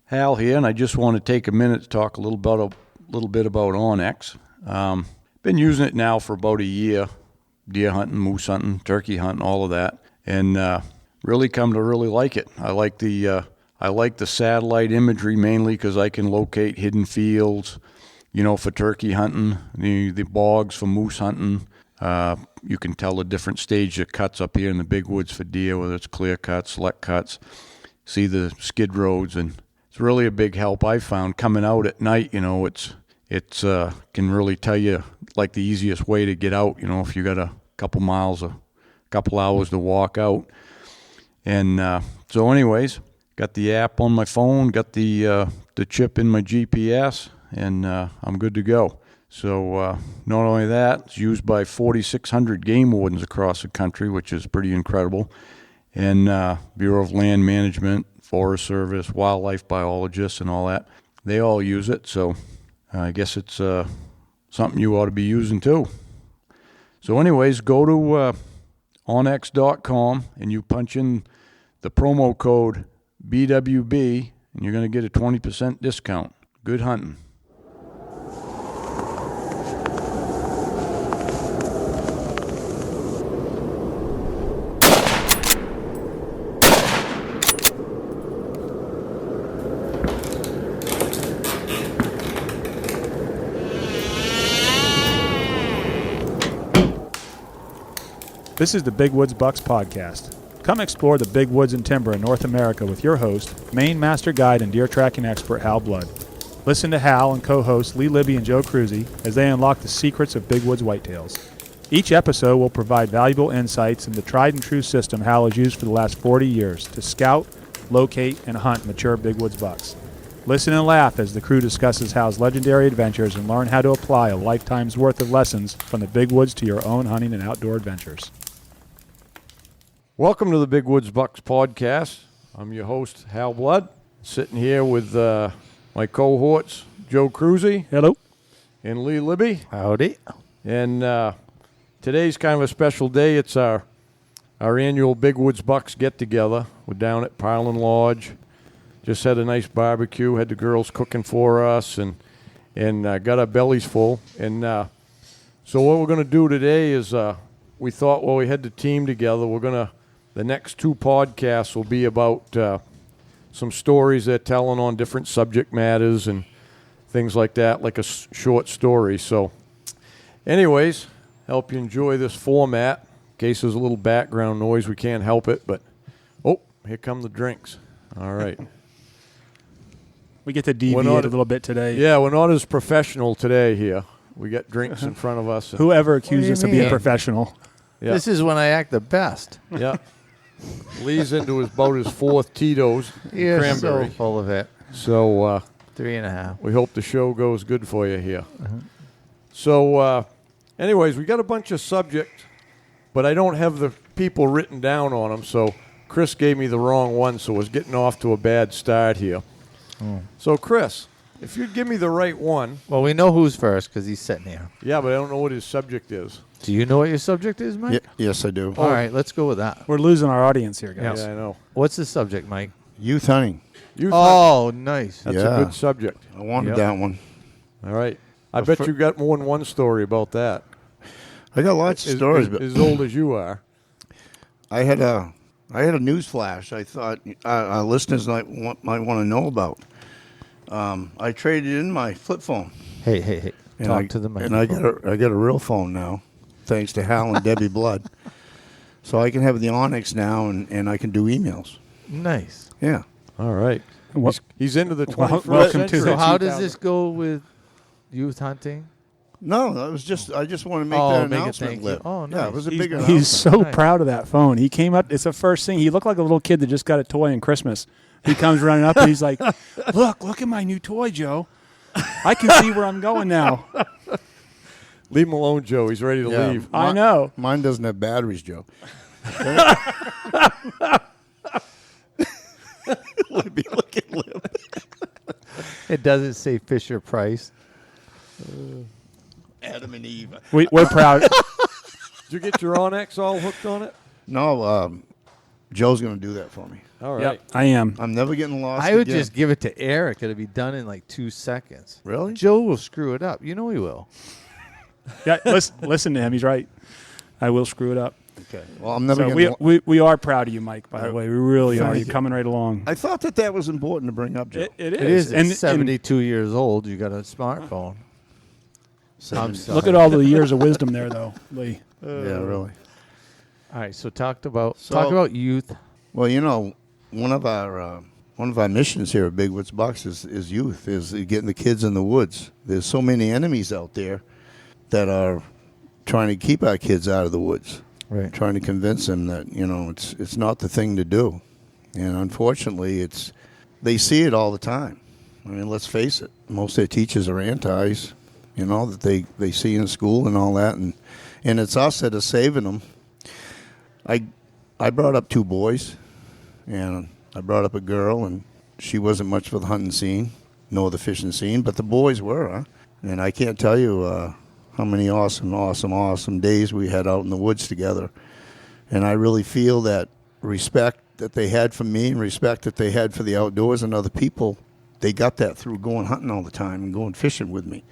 Hal here, and I just want to take a minute to talk a little bit about Onyx. Been using it now for about a year, deer hunting, moose hunting, turkey hunting, all of that, and really come to really like it. I like the satellite imagery mainly because I can locate hidden fields, for turkey hunting, the bogs for moose hunting. You can tell the different stage of cuts up here in the big woods for deer, whether it's clear cuts, select cuts, see the skid roads, and it's really a big help. I've found coming out at night, it's can really tell you like the easiest way to get out, if you got a couple miles, a couple hours to walk out. And so anyways, got the app on my phone, got the chip in my GPS, and I'm good to go. So not only that, it's used by 4,600 game wardens across the country, which is pretty incredible, and Bureau of Land Management, Forest Service, wildlife biologists, and all that. They all use it, so I guess it's something you ought to be using too. So anyways, go to onx.com and you punch in the promo code BWB, and you're going to get a 20% discount. Good hunting. This is the Big Woods Bucks podcast. Come explore the big woods and timber in North America with your host, Maine master guide and deer tracking expert Hal Blood. Listen to Hal and co-hosts Lee Libby and Joe Cruzy as they unlock the secrets of big woods whitetails. Each episode will provide valuable insights into the tried and true system Hal has used for the last 40 years to scout, locate, and hunt mature big woods bucks. Listen and laugh as the crew discusses Hal's legendary adventures and learn how to apply a lifetime's worth of lessons from the big woods to your own hunting and outdoor adventures. Welcome to the Big Woods Bucks podcast. I'm your host, Hal Blood, sitting here with my cohorts, Joe Cruzy. Hello. And Lee Libby. Howdy. And today's kind of a special day. It's our annual Big Woods Bucks get-together. We're down at Parlin Lodge. Just had a nice barbecue, had the girls cooking for us, and got our bellies full. And so what we're going to do today is we thought, we had the team together, the next two podcasts will be about some stories they're telling on different subject matters and things like that, like a short story. So anyways, help you enjoy this format. In case there's a little background noise, we can't help it. But, here come the drinks. All right. We get to deviate a little bit today. Yeah, we're not as professional today here. We got drinks in front of us. Whoever accused us of being professional. Yeah. This is when I act the best. Yeah. Lee's into about his fourth Tito's cranberry. So full of it. So 3.5. We hope the show goes good for you here. So anyways, we got a bunch of subjects, but I don't have the people written down on them. So Chris gave me the wrong one, so was getting off to a bad start here. So Chris, if you'd give me the right one. Well, we know who's first because he's sitting here. Yeah, but I don't know what his subject is. Do you know what your subject is, Mike? Yes, I do. All right, let's go with that. We're losing our audience here, guys. Yeah, I know. What's the subject, Mike? Youth hunting. Nice. That's a good subject. I wanted that one. All right. I bet you got more than one story about that. I got lots of stories. As old as you are. I had a news flash I thought our listeners might want to know about. I traded in my flip phone. Hey. Talk to the microphone. And I got a real phone now, thanks to Hal and Debbie Blood. So I can have the Onyx now, and I can do emails. Nice. Yeah. All right. He's into the 21st welcome century. So how does this go with youth hunting? No, that was just I just want to make that announcement. Oh, nice. Yeah, it was a big announcement. He's so proud of that phone. He came up. It's the first thing. He looked like a little kid that just got a toy on Christmas. He comes running up and he's like, look at my new toy, Joe. I can see where I'm going now. Leave him alone, Joe. He's ready to leave. I know. Mine doesn't have batteries, Joe. It doesn't say Fisher Price. Adam and Eve. We're proud. Did you get your Onyx all hooked on it? No, Joe's going to do that for me. All right. Yep, I am. I'm never getting lost. I would again. just give it to Eric. It'll be done in like 2 seconds. Really? Joe will screw it up. You know he will. Yeah, listen to him. He's right. I will screw it up. Okay. Well, I'm never So getting. we are proud of you, Mike, by the way. We really are. Thank You're you. coming right along. I thought that was important to bring up, Joe. It It is. And, At 72 years old, you got a smartphone. I'm sorry. look at all the years of wisdom there, though, Lee. Yeah, really. All right, so talk about youth. Well, you know, one of our missions here at Big Woods Bucks is youth, is getting the kids in the woods. There's so many enemies out there that are trying to keep our kids out of the woods. Right. Trying to convince them that, you know, it's not the thing to do. And unfortunately, they see it all the time. I mean, let's face it. Most of their teachers are antis, you know, that they see in school and all that. And it's us that are saving them. I brought up 2 boys, and I brought up a girl, and she wasn't much for the hunting scene, nor the fishing scene, but the boys were, huh? And I can't tell you how many awesome days we had out in the woods together. And I really feel that respect that they had for me and respect that they had for the outdoors and other people, they got that through going hunting all the time and going fishing with me.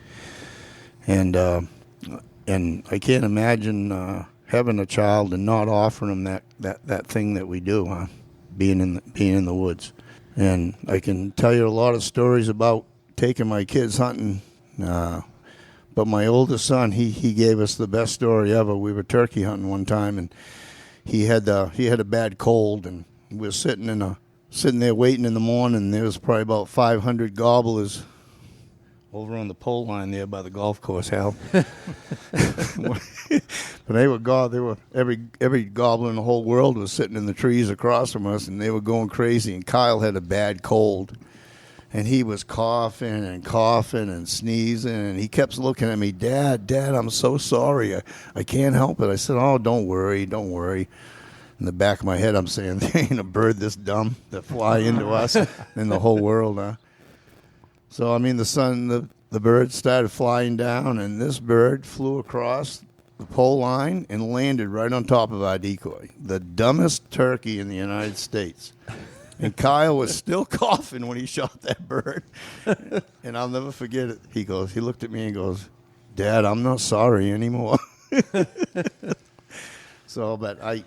And I can't imagine having a child and not offering them that thing that we do, huh? Being in the woods. And I can tell you a lot of stories about taking my kids hunting. But my oldest son, he gave us the best story ever. We were turkey hunting one time, and he had a bad cold, and we were sitting there waiting in the morning. There was probably about 500 gobblers over on the pole line there by the golf course, Hal. But they were every gobbler in the whole world was sitting in the trees across from us, and they were going crazy. And Kyle had a bad cold. And he was coughing and sneezing, and he kept looking at me, Dad, I'm so sorry. I can't help it. I said, oh, don't worry. In the back of my head, I'm saying, there ain't a bird this dumb that fly into us in the whole world, huh? So, I mean, the bird started flying down, and this bird flew across the pole line and landed right on top of our decoy, the dumbest turkey in the United States. And Kyle was still coughing when he shot that bird. And I'll never forget it. He looked at me and goes, Dad, I'm not sorry anymore. So, but I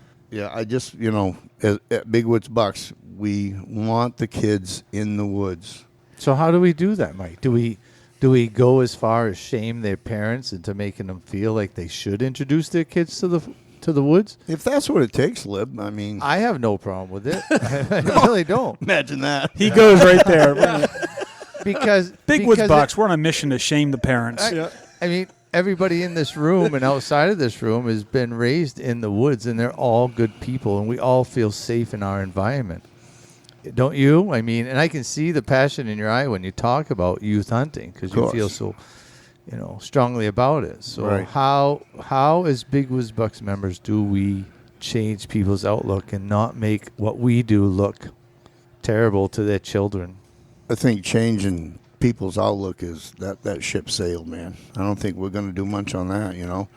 just, you know, at Big Woods Bucks, we want the kids in the woods. So how do we do that, Mike? Do we go as far as shame their parents into making them feel like they should introduce their kids to the woods? If that's what it takes, Lib, I mean. I have no problem with it. I really don't. Imagine that. He goes right there. Because Big Woods Bucks, we're on a mission to shame the parents. I mean, everybody in this room and outside of this room has been raised in the woods, and they're all good people, and we all feel safe in our environment. Don't you? I mean, and I can see the passion in your eye when you talk about youth hunting because you feel so, you know, strongly about it. So right. How as Big Woods Bucks members do we change people's outlook and not make what we do look terrible to their children? I think changing people's outlook is that ship sailed, man. I don't think we're going to do much on that, you know.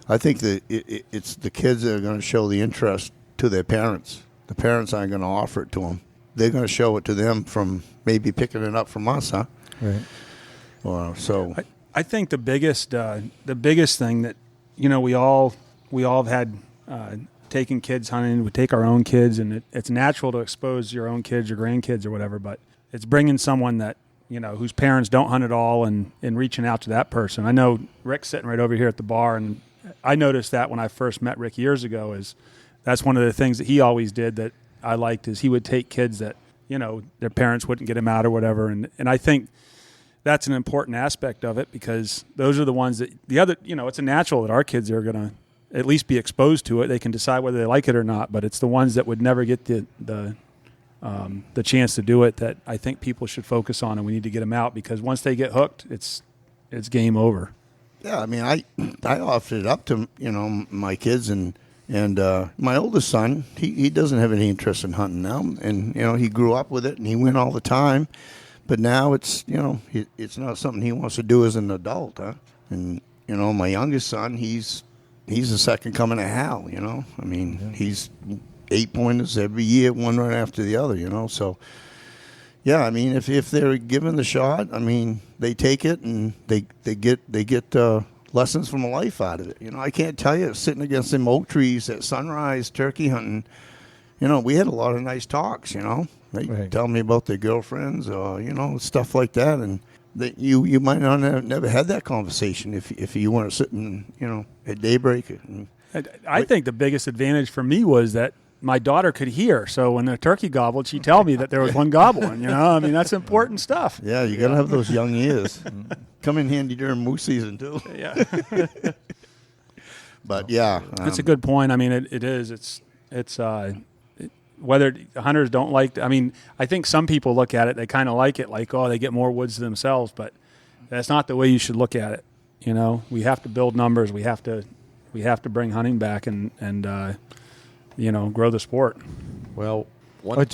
I think that it's the kids that are going to show the interest to their parents. The parents aren't going to offer it to them. They're going to show it to them from maybe picking it up from us, huh? Right. Or so. I think the biggest thing that, you know, we all have had taking kids hunting. We take our own kids, and it's natural to expose your own kids, your grandkids, or whatever. But it's bringing someone that, you know, whose parents don't hunt at all, and reaching out to that person. I know Rick's sitting right over here at the bar, and I noticed that when I first met Rick years ago. That's one of the things that he always did that I liked, is he would take kids that, you know, their parents wouldn't get them out or whatever. And I think that's an important aspect of it, because those are the ones that the other, you know, it's a natural that our kids are going to at least be exposed to it. They can decide whether they like it or not, but it's the ones that would never get the chance to do it that I think people should focus on, and we need to get them out, because once they get hooked, it's game over. Yeah, I mean, I offered it up to, you know, my kids, and my oldest son, he doesn't have any interest in hunting now, and, you know, he grew up with it, and he went all the time, but now it's, you know, it's not something he wants to do as an adult, huh? And, you know, my youngest son, he's the second coming of Hal, you know? I mean, he's 8-pointers every year, one right after the other, So, yeah, I mean, if they're given the shot, I mean, they take it and they get lessons from life out of it. I can't tell you, sitting against them oak trees at sunrise, turkey hunting, we had a lot of nice talks, They tell me about their girlfriends or, stuff like that. And that you might not have never had that conversation if you weren't sitting, at daybreak. I think the biggest advantage for me was that my daughter could hear. So when the turkey gobbled, she'd tell me that there was one gobbling, I mean, that's important stuff. Yeah, you got to have those young ears. Come in handy during moose season, too. Yeah. But, yeah. That's a good point. I mean, it is. It's whether hunters don't like, I mean, I think some people look at it, they kind of like it, like, oh, they get more woods to themselves, but that's not the way you should look at it. We have to build numbers. We have to bring hunting back and grow the sport. Well, one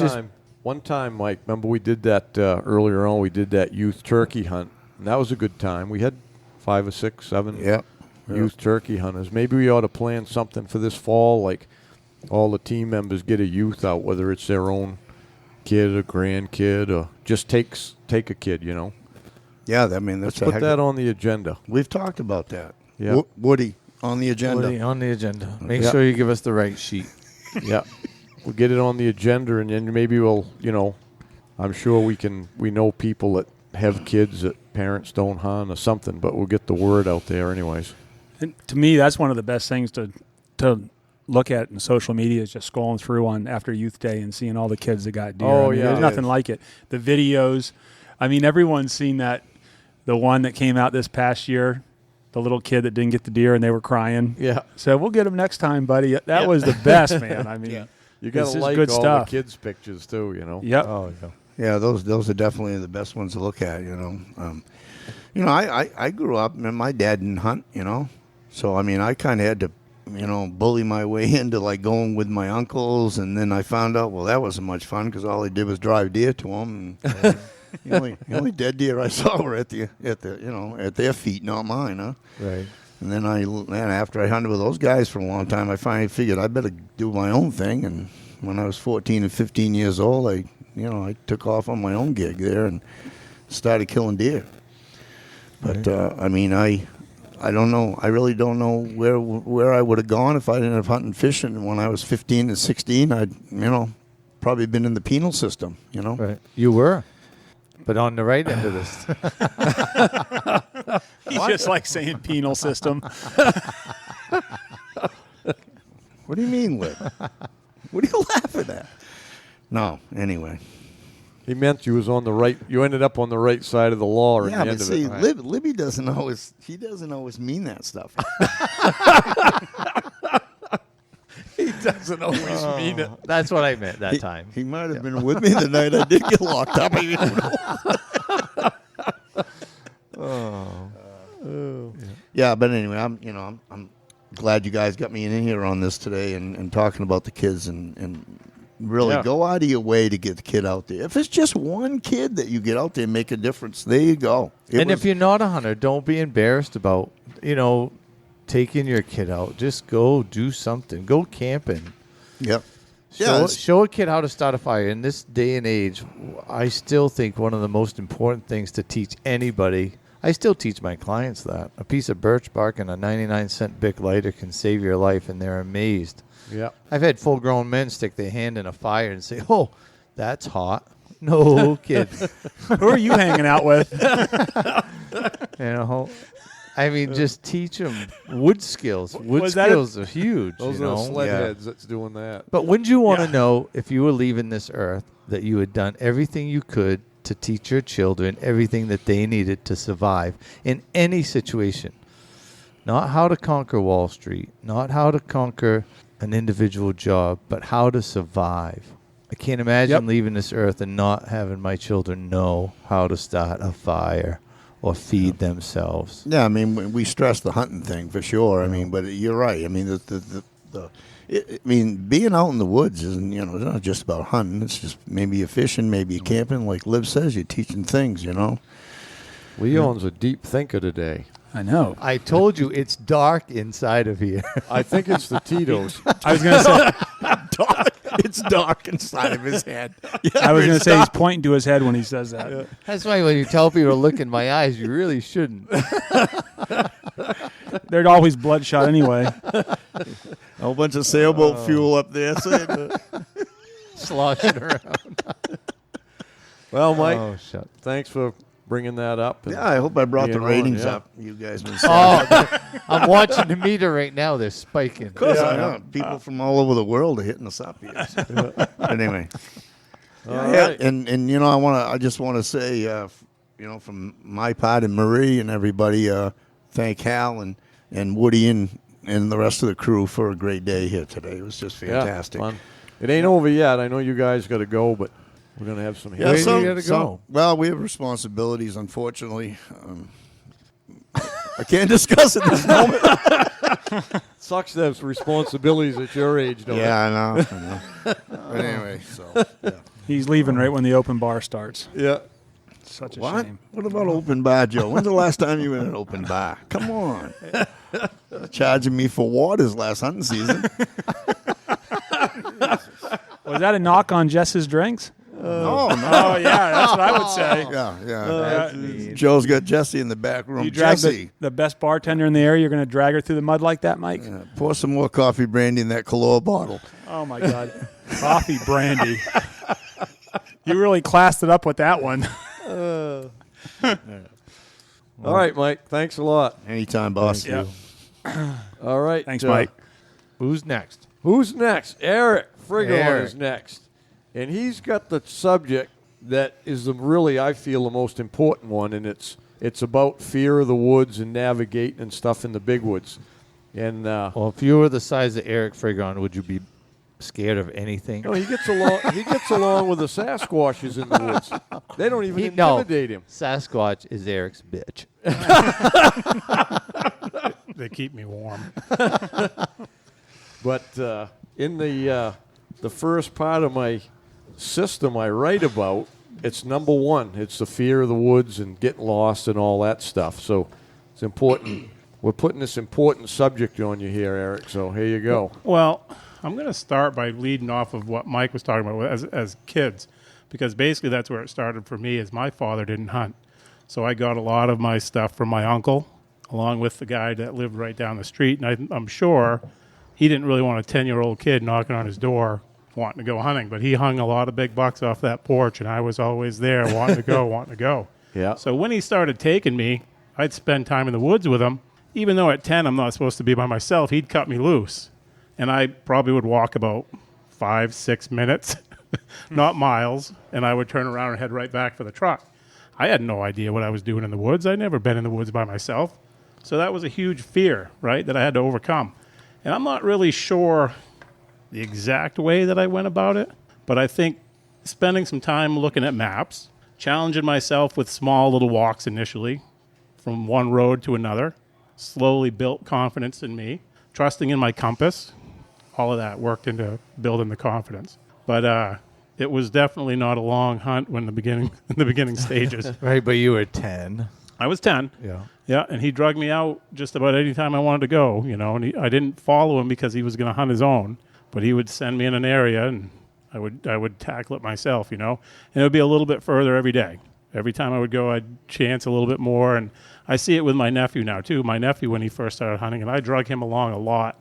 time, Mike, remember we did that earlier on, we did that youth turkey hunt, and that was a good time. We had 5 or 6, 7 youth turkey hunters. Maybe we ought to plan something for this fall, like all the team members get a youth out, whether it's their own kid or grandkid or just take a kid, Yeah, I mean, let's put that on the agenda. We've talked about that. Yeah. Woody on the agenda. Woody on the agenda. Make sure you give us the right sheet. Yeah. We'll get it on the agenda, and then maybe we'll, I'm sure we know people that have kids that parents don't hunt or something, but we'll get the word out there anyways. And to me, that's one of the best things to look at in social media is just scrolling through on after Youth Day and seeing all the kids that got deer. Oh, There's nothing like it. The videos. I mean, everyone's seen that. The one that came out this past year, the little kid that didn't get the deer and they were crying. Yeah. So we'll get him next time, buddy. That was the best, man. I mean, you got to like good all stuff. the kids' pictures too, Yep. Oh, yeah. Yeah, those are definitely the best ones to look at, I grew up and my dad didn't hunt, So, I mean, I kind of had to, bully my way into, like, going with my uncles. And then I found out, well, that wasn't much fun because all they did was drive deer to them. And the only dead deer I saw were at their feet, not mine, huh? Right. And then after I hunted with those guys for a long time, I finally figured I better do my own thing. And when I was 14 and 15 years old, I took off on my own gig there and started killing deer. But, I mean, I don't know. I really don't know where I would have gone if I didn't have hunting fishing. And when I was 15 and 16, I'd, probably been in the penal system, Right. You were. But on the right end of this. He's just like saying penal system. What do you mean, Lib? What are you laughing at? No, anyway. He meant you was on the right. You ended up on the right side of the law at the end of see, it. Right? Libby doesn't always mean that stuff. He doesn't always mean it. That's what I meant that time. He might have been with me the night I did get locked up. Yeah, but anyway, I'm glad you guys got me in here on this today and talking about the kids and really go out of your way to get the kid out there. If it's just one kid that you get out there and make a difference, there you go. If you're not a hunter, don't be embarrassed about, taking your kid out. Just go do something. Go camping. Yep. Show a kid how to start a fire. In this day and age, I still think one of the most important things to teach anybody, I still teach my clients that. A piece of birch bark and a 99-cent Bic lighter can save your life, and they're amazed. Yeah. I've had full-grown men stick their hand in a fire and say, oh, that's hot. No kids. Who are you hanging out with? I mean, just teach them wood skills. Wood skills are huge. Those are the sled heads that's doing that. But wouldn't you want to know, if you were leaving this earth, that you had done everything you could to teach your children everything that they needed to survive in any situation? Not how to conquer Wall Street, not how to conquer an individual job, but how to survive. I can't imagine leaving this earth and not having my children know how to start a fire or feed themselves. Yeah, I mean, we stress the hunting thing for sure. I mean, but you're right. I mean, being out in the woods isn't, it's not just about hunting. It's just maybe you're fishing, maybe you're camping. Like Liv says, you're teaching things, Leon's a deep thinker today. I know. I told you it's dark inside of here. I think it's the Tito's. I was going to say, It's dark inside of his head. I was going to say he's pointing to his head when he says that. Yeah. That's why when you tell people to look in my eyes, you really shouldn't. They're always bloodshot anyway. A whole bunch of sailboat fuel up there. Sloshing around. Well, Mike, Oh, shut. thanks for bringing that up. Yeah, I hope I brought the Being on, ratings yeah. up. You guys been saying. Oh, I'm watching the meter right now. They're spiking. Of course, I know. People from all over the world are hitting us up here. But anyway, right. and you know, I just want to say, you know, from my part and Marie and everybody, thank Hal and Woody and the rest of the crew for a great day here today. It was just fantastic. Yeah, fun. It ain't over yet. I know you guys got to go, but we're going to have some Where do you gotta go? Well, we have responsibilities, unfortunately. I can't discuss it at this moment. Sucks to have responsibilities at your age, don't it? Yeah, I know. But anyway, so yeah. He's leaving right when the open bar starts. Yeah. Such a What? shame. What about open bar, Joe? When's the last time you were in an open bar? Come on. Charging me for waters last hunting season. Was that a knock on Jess's drinks? No. Oh, yeah, that's what I would say. Yeah. Joe's got Jesse in the back room. You drag Jesse, the best bartender in the area, you're going to drag her through the mud like that, Mike? pour some more coffee brandy in that Calor bottle. Oh, my God. Coffee brandy. You really classed it up with that one. All right, Mike. Thanks a lot. Anytime, boss. Yeah. All right. Thanks, Mike. Who's next? Who's next? Eric Frigon Eric. is next. And he's got the subject that is really, I feel, the most important one, and it's about fear of the woods and navigating and stuff in the big woods. And Well, if you were the size of Eric Frigon, would you be scared of anything? no, he gets along. He gets along with the Sasquatches in the woods. They don't even No. intimidate him. Sasquatch is Eric's bitch. They keep me warm. But in the first part of my system I write about, it's number one. It's the fear of the woods and getting lost and all that stuff. So it's important. We're putting this important subject on you here, Eric. So here you go. Well, I'm going to start by leading off of what Mike was talking about as kids, because basically that's where it started for me. Is my father didn't hunt, so I got a lot of my stuff from my uncle, along with the guy that lived right down the street. And I'm sure he didn't really want a 10-year-old kid knocking on his door wanting to go hunting, but he hung a lot of big bucks off that porch, and I was always there wanting to go. Yeah. So when he started taking me, I'd spend time in the woods with him. Even though at 10 I'm not supposed to be by myself, he'd cut me loose. And I probably would walk about 5-6 minutes, not miles, and I would turn around and head right back for the truck. I had no idea what I was doing in the woods. I'd never been in the woods by myself. So that was a huge fear, right, that I had to overcome. And I'm not really sure the exact way that I went about it, but I think spending some time looking at maps, challenging myself with small little walks initially from one road to another, slowly built confidence in me, trusting in my compass. All of that worked into building the confidence. But it was definitely not a long hunt in the beginning stages. Right, but you were 10. I was 10. Yeah. Yeah, and he drugged me out just about any time I wanted to go, you know, and I didn't follow him because he was going to hunt his own, but he would send me in an area and I would tackle it myself, you know, and it would be a little bit further every day. Every time I would go, I'd chance a little bit more, and I see it with my nephew now, too. My nephew, when he first started hunting, and I drug him along a lot.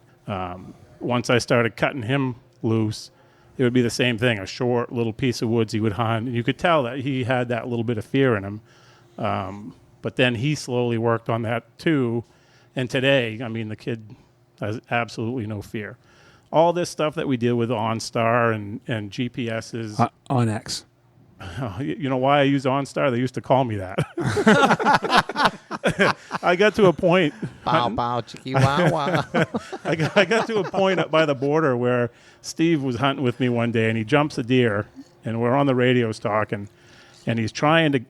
Once I started cutting him loose, it would be the same thing, a short little piece of woods he would hunt, and you could tell that he had that little bit of fear in him. But then he slowly worked on that too. And today, I mean, the kid has absolutely no fear. All this stuff that we deal with OnStar and GPSs. Onyx. You know why I use OnStar? They used to call me that. I got to a point. Bow, bow, chicky, wow, wow. I got to a point up by the border where Steve was hunting with me one day, and he jumps a deer, and we're on the radios talking, and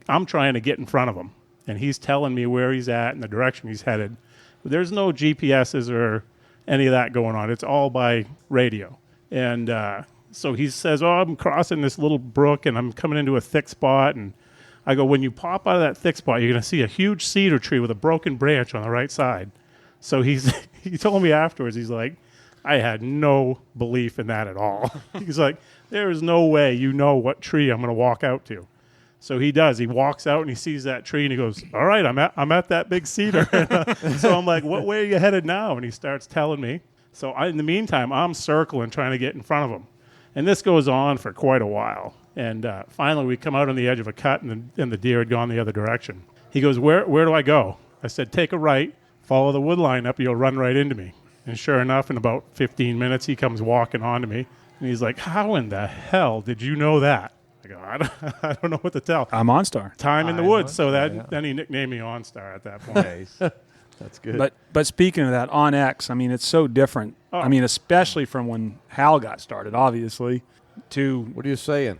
I'm trying to get in front of him, and he's telling me where he's at and the direction he's headed. There's no GPSs or any of that going on. It's all by radio. And so he says, I'm crossing this little brook, and I'm coming into a thick spot, and I go, when you pop out of that thick spot, you're going to see a huge cedar tree with a broken branch on the right side. So he told me afterwards, he's like, I had no belief in that at all. He's like, there is no way you know what tree I'm going to walk out to. So he does. He walks out and he sees that tree and he goes, all right, I'm at that big cedar. So I'm like, what way are you headed now? And he starts telling me. So in the meantime, I'm circling, trying to get in front of him. And this goes on for quite a while. And finally, we come out on the edge of a cut, and the deer had gone the other direction. He goes, where do I go? I said, take a right, follow the wood line up, you'll run right into me. And sure enough, in about 15 minutes, he comes walking onto me. And he's like, how in the hell did you know that? I go, I don't know what to tell. I'm OnStar. Time in the woods. So then he nicknamed me OnStar at that point. Nice. That's good. But speaking of that, on X, I mean, it's so different. Oh. I mean, especially from when Hal got started, obviously, to, What are you saying?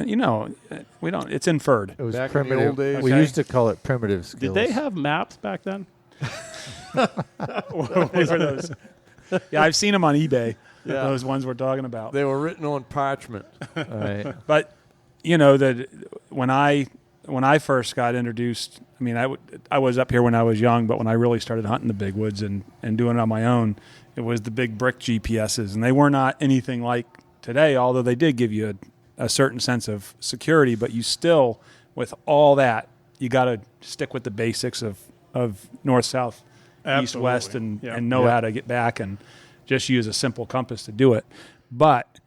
you know, we don't, it's inferred. It was Back in the primitive. old days. We Okay. used to call it primitive skills. Did they have maps back then? What were those? Yeah, I've seen them on eBay, Yeah. those ones we're talking about. They were written on parchment. Right. But, you know, that when I first got introduced, I mean, I was up here when I was young, but when I really started hunting the big woods and doing it on my own, it was the big brick GPSs. And they were not anything like today, although they did give you a certain sense of security. But you still, with all that, you got to stick with the basics of north, south, east, Absolutely. west, and Yeah. know how to get back and just use a simple compass to do it. But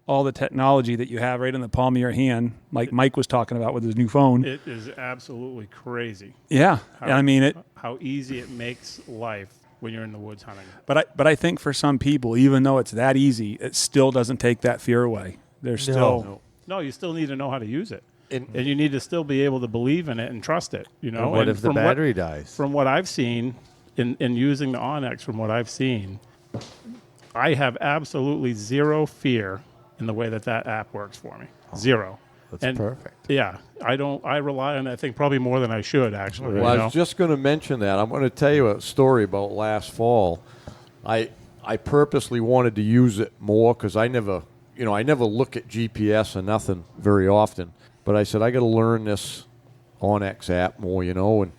all the technology that you have right in the palm of your hand, like Mike was talking about with his new phone. It is absolutely crazy. Yeah. I mean, how easy it makes life when you're in the woods hunting. but I think for some people, even though it's that easy, it still doesn't take that fear away. There's still, No, you still need to know how to use it. And And you need to still be able to believe in it and trust it. You know, And what And if the from battery dies? From what I've seen in using the Onyx, from what I've seen, I have absolutely zero fear in the way that app works for me. Zero. That's perfect. Yeah, I rely on that thing probably more than I should, actually. Well, you I was know? just going to mention that. I'm going to tell you a story about last fall. I purposely wanted to use it more because I never look at GPS or nothing very often. But I said I got to learn this OnX app more, and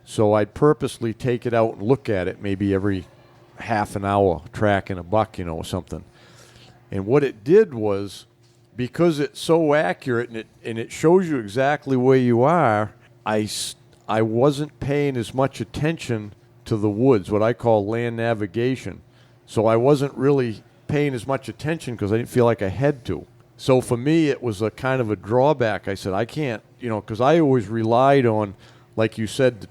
so I'd purposely take it out and look at it maybe every half an hour, tracking a buck, or something. And what it did was, because it's so accurate and it shows you exactly where you are, I wasn't paying as much attention to the woods, what I call land navigation. So I wasn't really paying as much attention because I didn't feel like I had to. So for me, it was a kind of a drawback. I said, I can't, because I always relied on, like you said,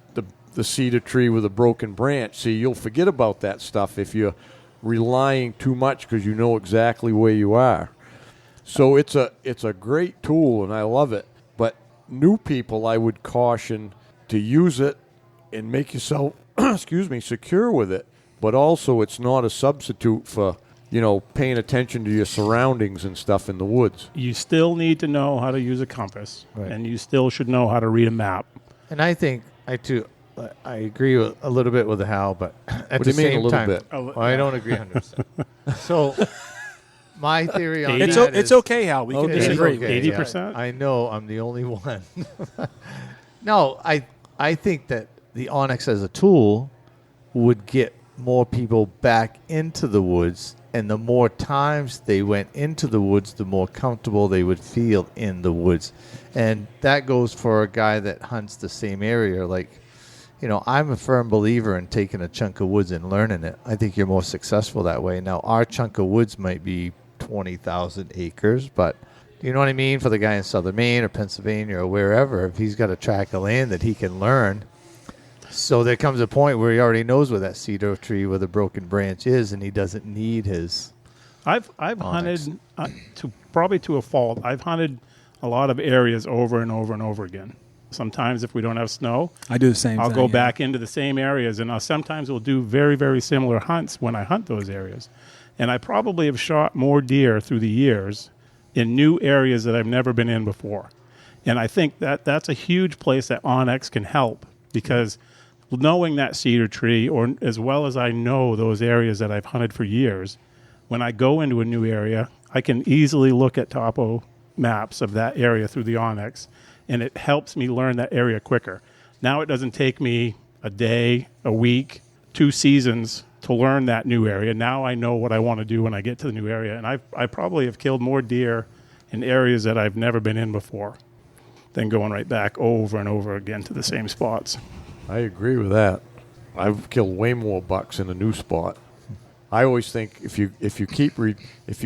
the cedar tree with a broken branch. See, you'll forget about that stuff if you're relying too much because you know exactly where you are. So it's a great tool, and I love it. But new people, I would caution to use it and make yourself, secure with it. But also, it's not a substitute for, paying attention to your surroundings and stuff in the woods. You still need to know how to use a compass, Right. and you still should know how to read a map. And I think I agree with, a little bit with Hal, but at What the do you mean, same a little time, bit? well, I don't agree 100%. So my theory on it's that it's is, okay, Hal. We can It is disagree. okay, 80%? yeah. I know I'm the only one. No, I think that the Onyx as a tool would get more people back into the woods, and the more times they went into the woods, the more comfortable they would feel in the woods. And that goes for a guy that hunts the same area. Like, I'm a firm believer in taking a chunk of woods and learning it. I think you're more successful that way. Now, our chunk of woods might be 20,000 acres, but you know what I mean? For the guy in southern Maine or Pennsylvania or wherever, if he's got a tract of land that he can learn. So there comes a point where he already knows where that cedar tree with a broken branch is, and he doesn't need his. I've hunted to a fault. I've hunted a lot of areas over and over and over again. Sometimes if we don't have snow, I do the same I'll thing. go yeah. back into the same areas, and sometimes we'll do very, very similar hunts when I hunt those areas. And I probably have shot more deer through the years in new areas that I've never been in before. And I think that's a huge place that Onyx can help, because knowing that cedar tree, or as well as I know those areas that I've hunted for years, when I go into a new area, I can easily look at topo maps of that area through the Onyx, and it helps me learn that area quicker. Now it doesn't take me a day, a week, 2 seasons to learn that new area. Now I know what I want to do when I get to the new area. And I probably have killed more deer in areas that I've never been in before than going right back over and over again to the same spots. I agree with that. I've killed way more bucks in a new spot. I always think if you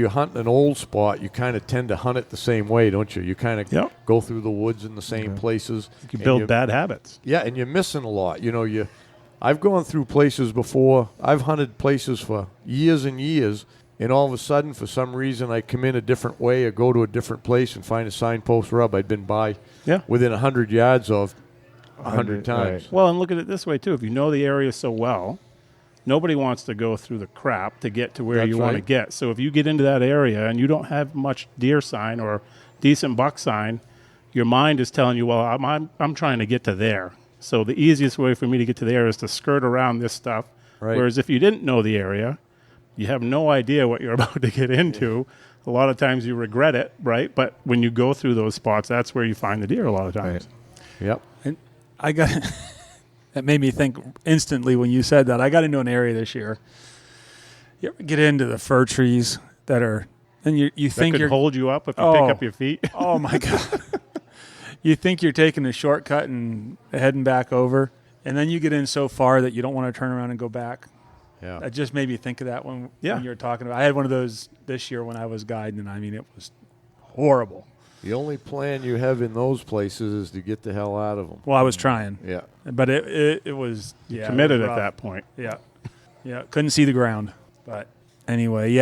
hunt an old spot, you kind of tend to hunt it the same way, don't you? You kind of go through the woods in the same places. You build bad habits. Yeah, and you're missing a lot. I've gone through places before. I've hunted places for years and years, and all of a sudden, for some reason, I come in a different way or go to a different place and find a signpost rub I'd been by within 100 yards of 100 times. Right. Well, and look at it this way, too. If you know the area so well, nobody wants to go through the crap to get to where you want to get. So if you get into that area and you don't have much deer sign or decent buck sign, your mind is telling you, well, I'm trying to get to there. So the easiest way for me to get to there is to skirt around this stuff. Right. Whereas if you didn't know the area, you have no idea what you're about to get into. A lot of times you regret it, right? But when you go through those spots, that's where you find the deer a lot of times. Right. Yep. And I got... That made me think instantly when you said that. I got into an area this year. You ever get into the fir trees that are, and you think could you're hold you up if you pick up your feet. Oh my God! You think you're taking a shortcut and heading back over, and then you get in so far that you don't want to turn around and go back. Yeah, that just made me think of that when you were talking about. I had one of those this year when I was guiding, and I mean it was horrible. The only plan you have in those places is to get the hell out of them. Well, I was trying. Yeah. But it was committed at that point. Yeah. Yeah. Couldn't see the ground. But anyway,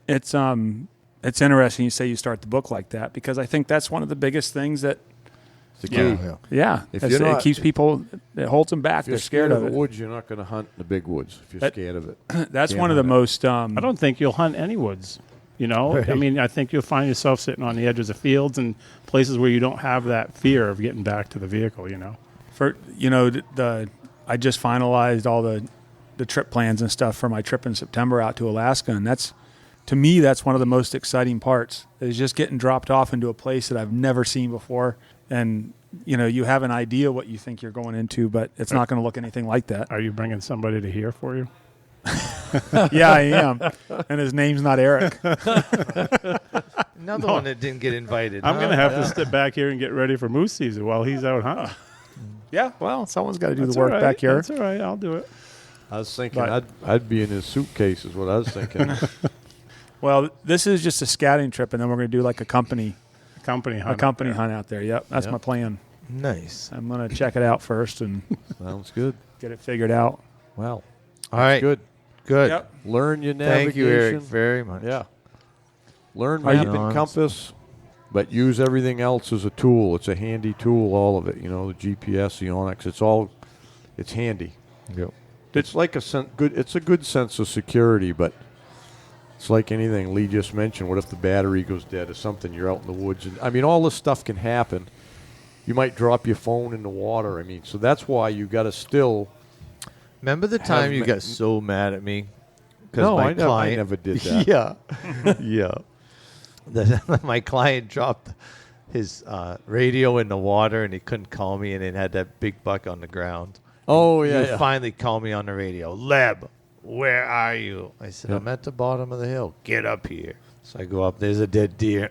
it's interesting you say you start the book like that, because I think that's one of the biggest things that the key. It keeps people, it holds them back. They're scared of the it. woods, you're not going to hunt the big woods if you're scared of it. That's one of the most I don't think you'll hunt any woods. Right. I mean, I think you'll find yourself sitting on the edges of fields and places where you don't have that fear of getting back to the vehicle, I just finalized all the trip plans and stuff for my trip in September out to Alaska, and to me, that's one of the most exciting parts, is just getting dropped off into a place that I've never seen before. And, you have an idea what you think you're going into, but it's not going to look anything like that. Are you bringing somebody to hear for you? Yeah, I am. And his name's not Eric. Another one that didn't get invited. I'm going to have to step back here and get ready for moose season while he's out hunting. Yeah, well, someone's got to do the work back here. That's all right. I'll do it. I was thinking I'd be in his suitcase is what I was thinking. Well, this is just a scouting trip, and then we're going to do like a company hunt out there. Yep, that's my plan. Nice. I'm going to check it out first and sounds good. Get it figured out. Well, all right. Good. Yep. Learn your navigation. Thank you, Eric, very much. Yeah. Learn map and compass, but use everything else as a tool. It's a handy tool, all of it. The GPS, the Onyx, it's handy. Yep. It's like it's a good sense of security, but it's like anything Lee just mentioned. What if the battery goes dead or something? You're out in the woods. And all this stuff can happen. You might drop your phone in the water. So that's why you got to still... Remember the time you got so mad at me? No, I never did that. Yeah. My client dropped his radio in the water, and he couldn't call me, and it had that big buck on the ground. Oh, yeah. He finally called me on the radio. Leb, where are you? I said, I'm at the bottom of the hill. Get up here. So I go up. There's a dead deer.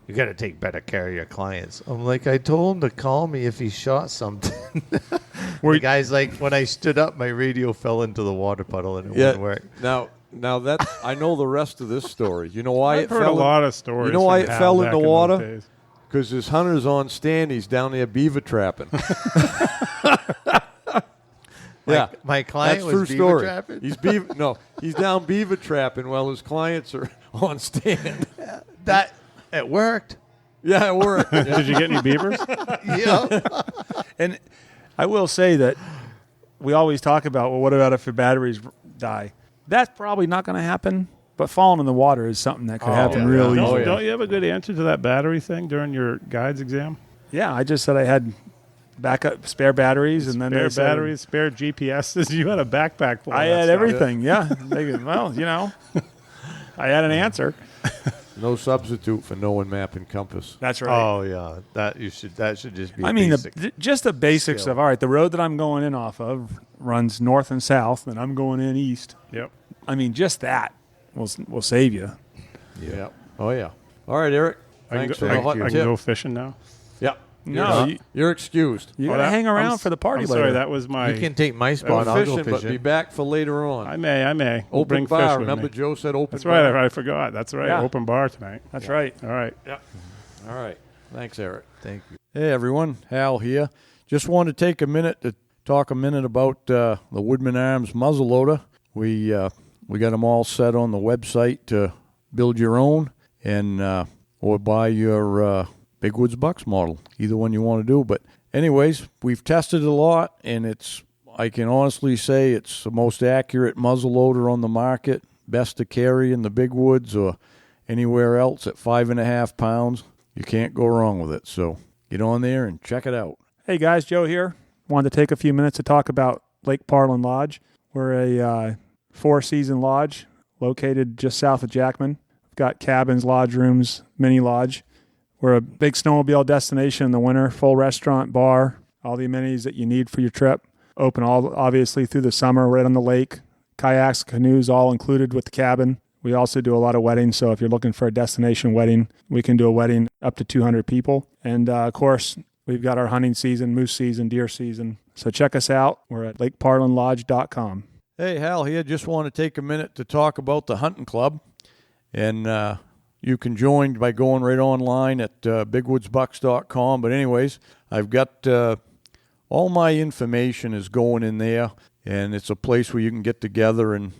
You got to take better care of your clients. I'm like, I told him to call me if he shot something. The guy's like, when I stood up, my radio fell into the water puddle and it wouldn't work. Now that I know the rest of this story. You know why I've heard a lot of stories. You know why it fell in the water? Because his hunter's on stand. He's down there beaver trapping. My client That's was true beaver story. trapping? He's down beaver trapping while his clients are on stand. It worked. Yeah, it worked. Did you get any beavers? Yeah. And I will say that we always talk about, well, what about if your batteries die? That's probably not going to happen, but falling in the water is something that could happen real easily. Don't you have a good answer to that battery thing during your guides exam? Yeah, I just said I had backup spare batteries, and then spare GPSs. You had a backpack full. I had everything. Yeah. Well, I had an answer. No substitute for knowing map and compass. That's right. Oh yeah, that should just be. I mean, basic. just the basics skill. of, all right, the road that I'm going in off of runs north and south, and I'm going in east. Yep. I mean, just that will save you. Yeah. Oh, yeah. All right, Eric. Thanks for the hot I can tip. go fishing now. Yeah. No, You're excused. you Oh, got to that- hang around I'm for the party I'm later. sorry, that was my. You can take my Go spot. I'll go fishing, but be fishing. back for later on. I may. We'll Open bring bar. fish with Remember, me. Joe said open That's bar. right. I forgot. That's right. Yeah. Open bar tonight. That's right. All right. All right. Thanks, Eric. Thank you. Hey everyone, Hal here. Just wanted to take a minute to talk a minute about the Woodman Arms muzzleloader. We got them all set on the website to build your own and or buy your Big Woods Bucks model. Either one you want to do. But anyways, we've tested it a lot, and I can honestly say it's the most accurate muzzleloader on the market. Best to carry in the Big Woods or anywhere else at 5.5 pounds. You can't go wrong with it. So get on there and check it out. Hey guys, Joe here. Wanted to take a few minutes to talk about Lake Parlin Lodge. We're a 4-season lodge located just south of Jackman. We've got cabins, lodge rooms, mini lodge. We're a big snowmobile destination in the winter, full restaurant, bar, all the amenities that you need for your trip. Open obviously through the summer, right on the lake. Kayaks, canoes, all included with the cabin. We also do a lot of weddings, so if you're looking for a destination wedding, we can do a wedding up to 200 people. And, of course, we've got our hunting season, moose season, deer season. So check us out. We're at lakeparlinlodge.com. Hey, Hal here. Just want to take a minute to talk about the hunting club. And you can join by going right online at bigwoodsbucks.com. But anyways, I've got all my information is going in there, and it's a place where you can get together and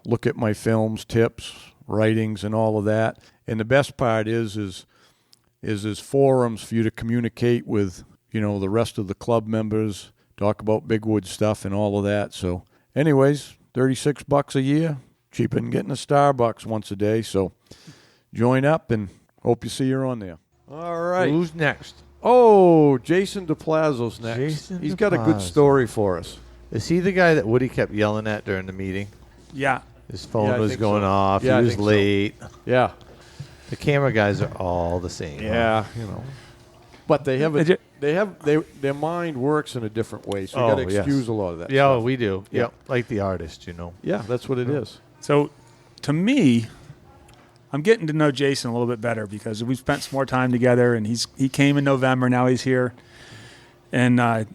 look at my films, tips, writings, and all of that. And the best part is forums for you to communicate with, the rest of the club members, talk about Big Wood stuff and all of that. So anyways, $36 a year, cheaper than getting a Starbucks once a day. So join up and hope you see you on there. All right. Who's next? Oh, Jason DePlazo's next. Jason He's got a good DePlazo. story for us. Is he the guy that Woody kept yelling at during the meeting? Yeah. His phone Yeah, I was think going so. off. Yeah, I he was think so. late. Yeah. The camera guys are all the same. Yeah, But they have their mind works in a different way, so you Oh, got to yes. excuse a lot of that. Yeah, stuff. we do. Yeah. Yeah, like the artist, Yeah, that's what it is. So to me, I'm getting to know Jason a little bit better because we've spent some more time together, and he came in November. Now he's here. And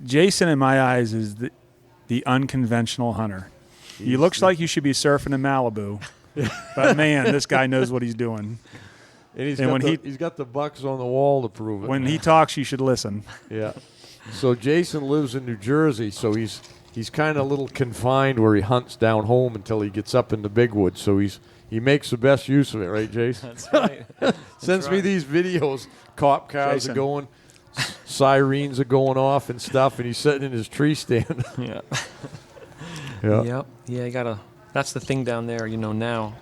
Jason, in my eyes, is the unconventional hunter. He looks like you should be surfing in Malibu. But, man, this guy knows what he's doing. And he's got the bucks on the wall to prove it. When he talks, you should listen. Yeah. So Jason lives in New Jersey, so he's kind of a little confined where he hunts down home until he gets up in the big woods. So he makes the best use of it, right, Jason? That's right. Sends me these videos. Cop cars Jason. are going, sirens are going off and stuff, and he's sitting in his tree stand. Yeah. Yeah. Yep. Yeah, you gotta. That's the thing down there. Now,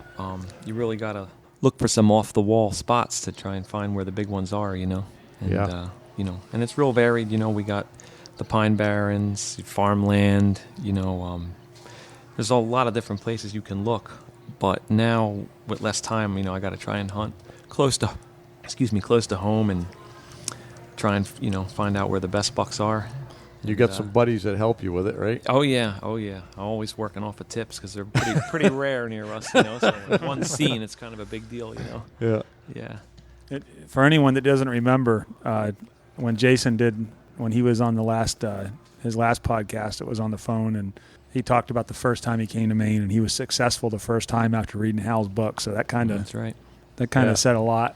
you really gotta look for some off-the-wall spots to try and find where the big ones are. And, Yeah. and it's real varied. We got the Pine Barrens, farmland. There's a lot of different places you can look. But now, with less time, I got to try and hunt close to home and try and find out where the best bucks are. You got some buddies that help you with it, right? Oh yeah. I'm always working off of tips because they're pretty rare near us. So with one scene, it's kind of a big deal. Yeah. Yeah. For anyone that doesn't remember, when he was on his last podcast, it was on the phone, and he talked about the first time he came to Maine, and he was successful the first time after reading Hal's book. So that kind of That's right. said a lot.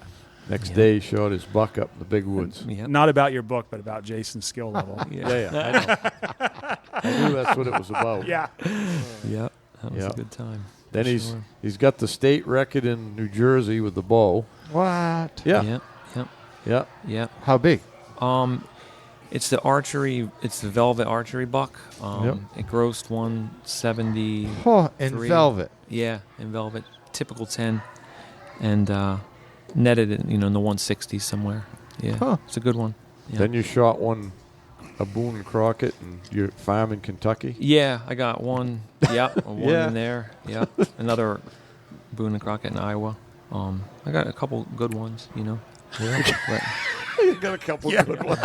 Next day, he showed his buck up in the big woods. Yep. Not about your book, but about Jason's skill level. Yeah, I know. I knew that's what it was about. Yeah. Yep. That was Yeah. a good time. Then for he's sure. he's got the state record in New Jersey with the bow. What? Yeah. Yep. Yeah. Yep. How big? It's the archery. It's the velvet archery buck. Yep. It grossed 170. Oh, in Three. velvet. Yeah, in velvet, typical 10, and netted it, in the 160s somewhere. Yeah, Huh. it's a good one. Yeah. Then you shot a Boone and Crockett and your farm in Kentucky. Yeah, I got one. Yeah, one Yeah. in there. Yeah, another Boone and Crockett in Iowa. I got a couple good ones, you know. But, You got a couple good ones.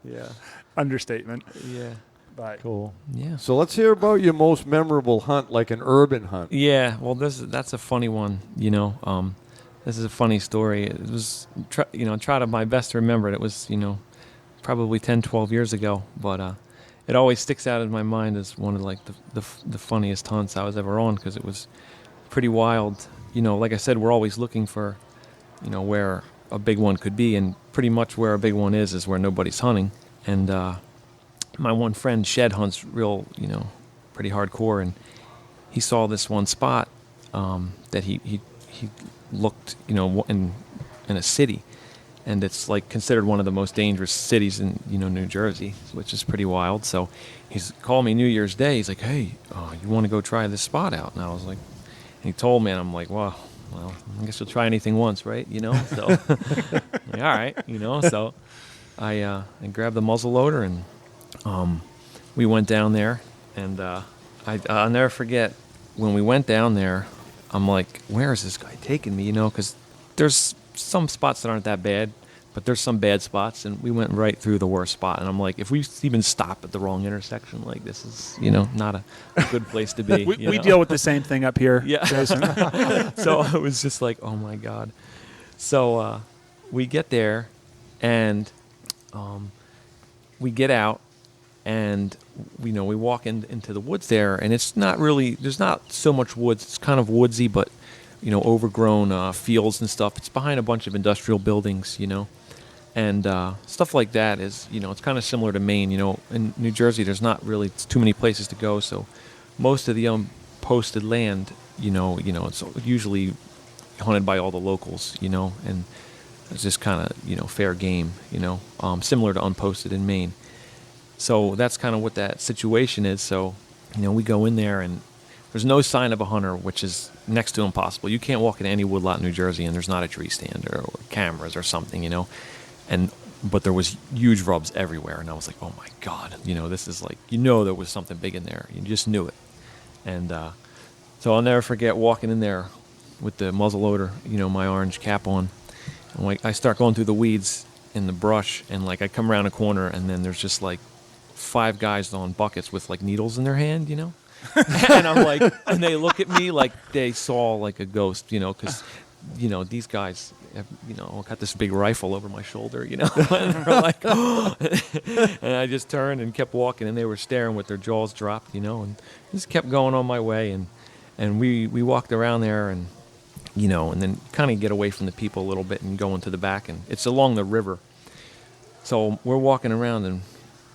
yeah. Understatement. Yeah. But Cool. Yeah. So let's hear about your most memorable hunt, like an urban hunt. Yeah, well, that's a funny one, you know. This is a funny story. It was, try to my best to remember it. It was, probably 10, 12 years ago, but it always sticks out in my mind as one of like the funniest hunts I was ever on because it was pretty wild. Like I said, we're always looking for, where a big one could be, and pretty much where a big one is where nobody's hunting. And my one friend Shed hunts real, pretty hardcore, and he saw this one spot that he looked, in a city, and it's like considered one of the most dangerous cities in, New Jersey, which is pretty wild. So he's called me New Year's Day. He's like, "Hey, you want to go try this spot out?" And I was like, and he told me, and I'm like, well, I guess you'll try anything once, right? So, like, all right, So I grabbed the muzzleloader and we went down there, and I'll never forget when we went down there. I'm like, where is this guy taking me? Because there's some spots that aren't that bad, but there's some bad spots, and we went right through the worst spot. And I'm like, if we even stop at the wrong intersection, like this is, not a good place to be. we deal with the same thing up here, yeah. Jason. So it was just like, oh my God. So we get there, and we get out, and we walk into the woods there, and it's not really, there's not so much woods. It's kind of woodsy, but overgrown fields and stuff. It's behind a bunch of industrial buildings, and stuff like that is, it's kind of similar to Maine. In New Jersey, there's not really too many places to go, so most of the unposted land, it's usually hunted by all the locals, and it's just kind of, fair game, similar to unposted in Maine. So that's kind of what that situation is. So, we go in there, and there's no sign of a hunter, which is next to impossible. You can't walk into any woodlot in New Jersey, and there's not a tree stand or cameras or something, But there was huge rubs everywhere, and I was like, oh my God, this is like, there was something big in there. You just knew it. And so I'll never forget walking in there with the muzzleloader, my orange cap on. And like I start going through the weeds in the brush, and like I come around a corner, and then there's just like 5 guys on buckets with like needles in their hand, and I'm like, and they look at me like they saw like a ghost, because, these guys have, got this big rifle over my shoulder, and they're like, oh. And I just turned and kept walking, and they were staring with their jaws dropped, and just kept going on my way, and we walked around there, and and then kind of get away from the people a little bit and go into the back, and it's along the river. So we're walking around, and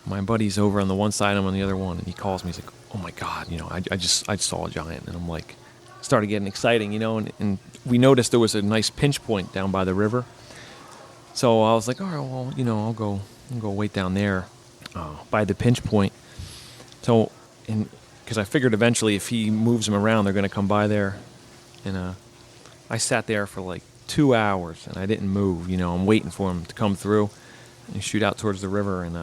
my buddy's over on the one side, I'm on the other one, and he calls me. He's like, "Oh my God, I saw a giant," and I'm like, started getting exciting, and we noticed there was a nice pinch point down by the river. So I was like, all right, well, I'll go wait down there by the pinch point. So, because I figured eventually if he moves them around, they're going to come by there, and I sat there for like 2 hours, and I didn't move. I'm waiting for him to come through and shoot out towards the river, and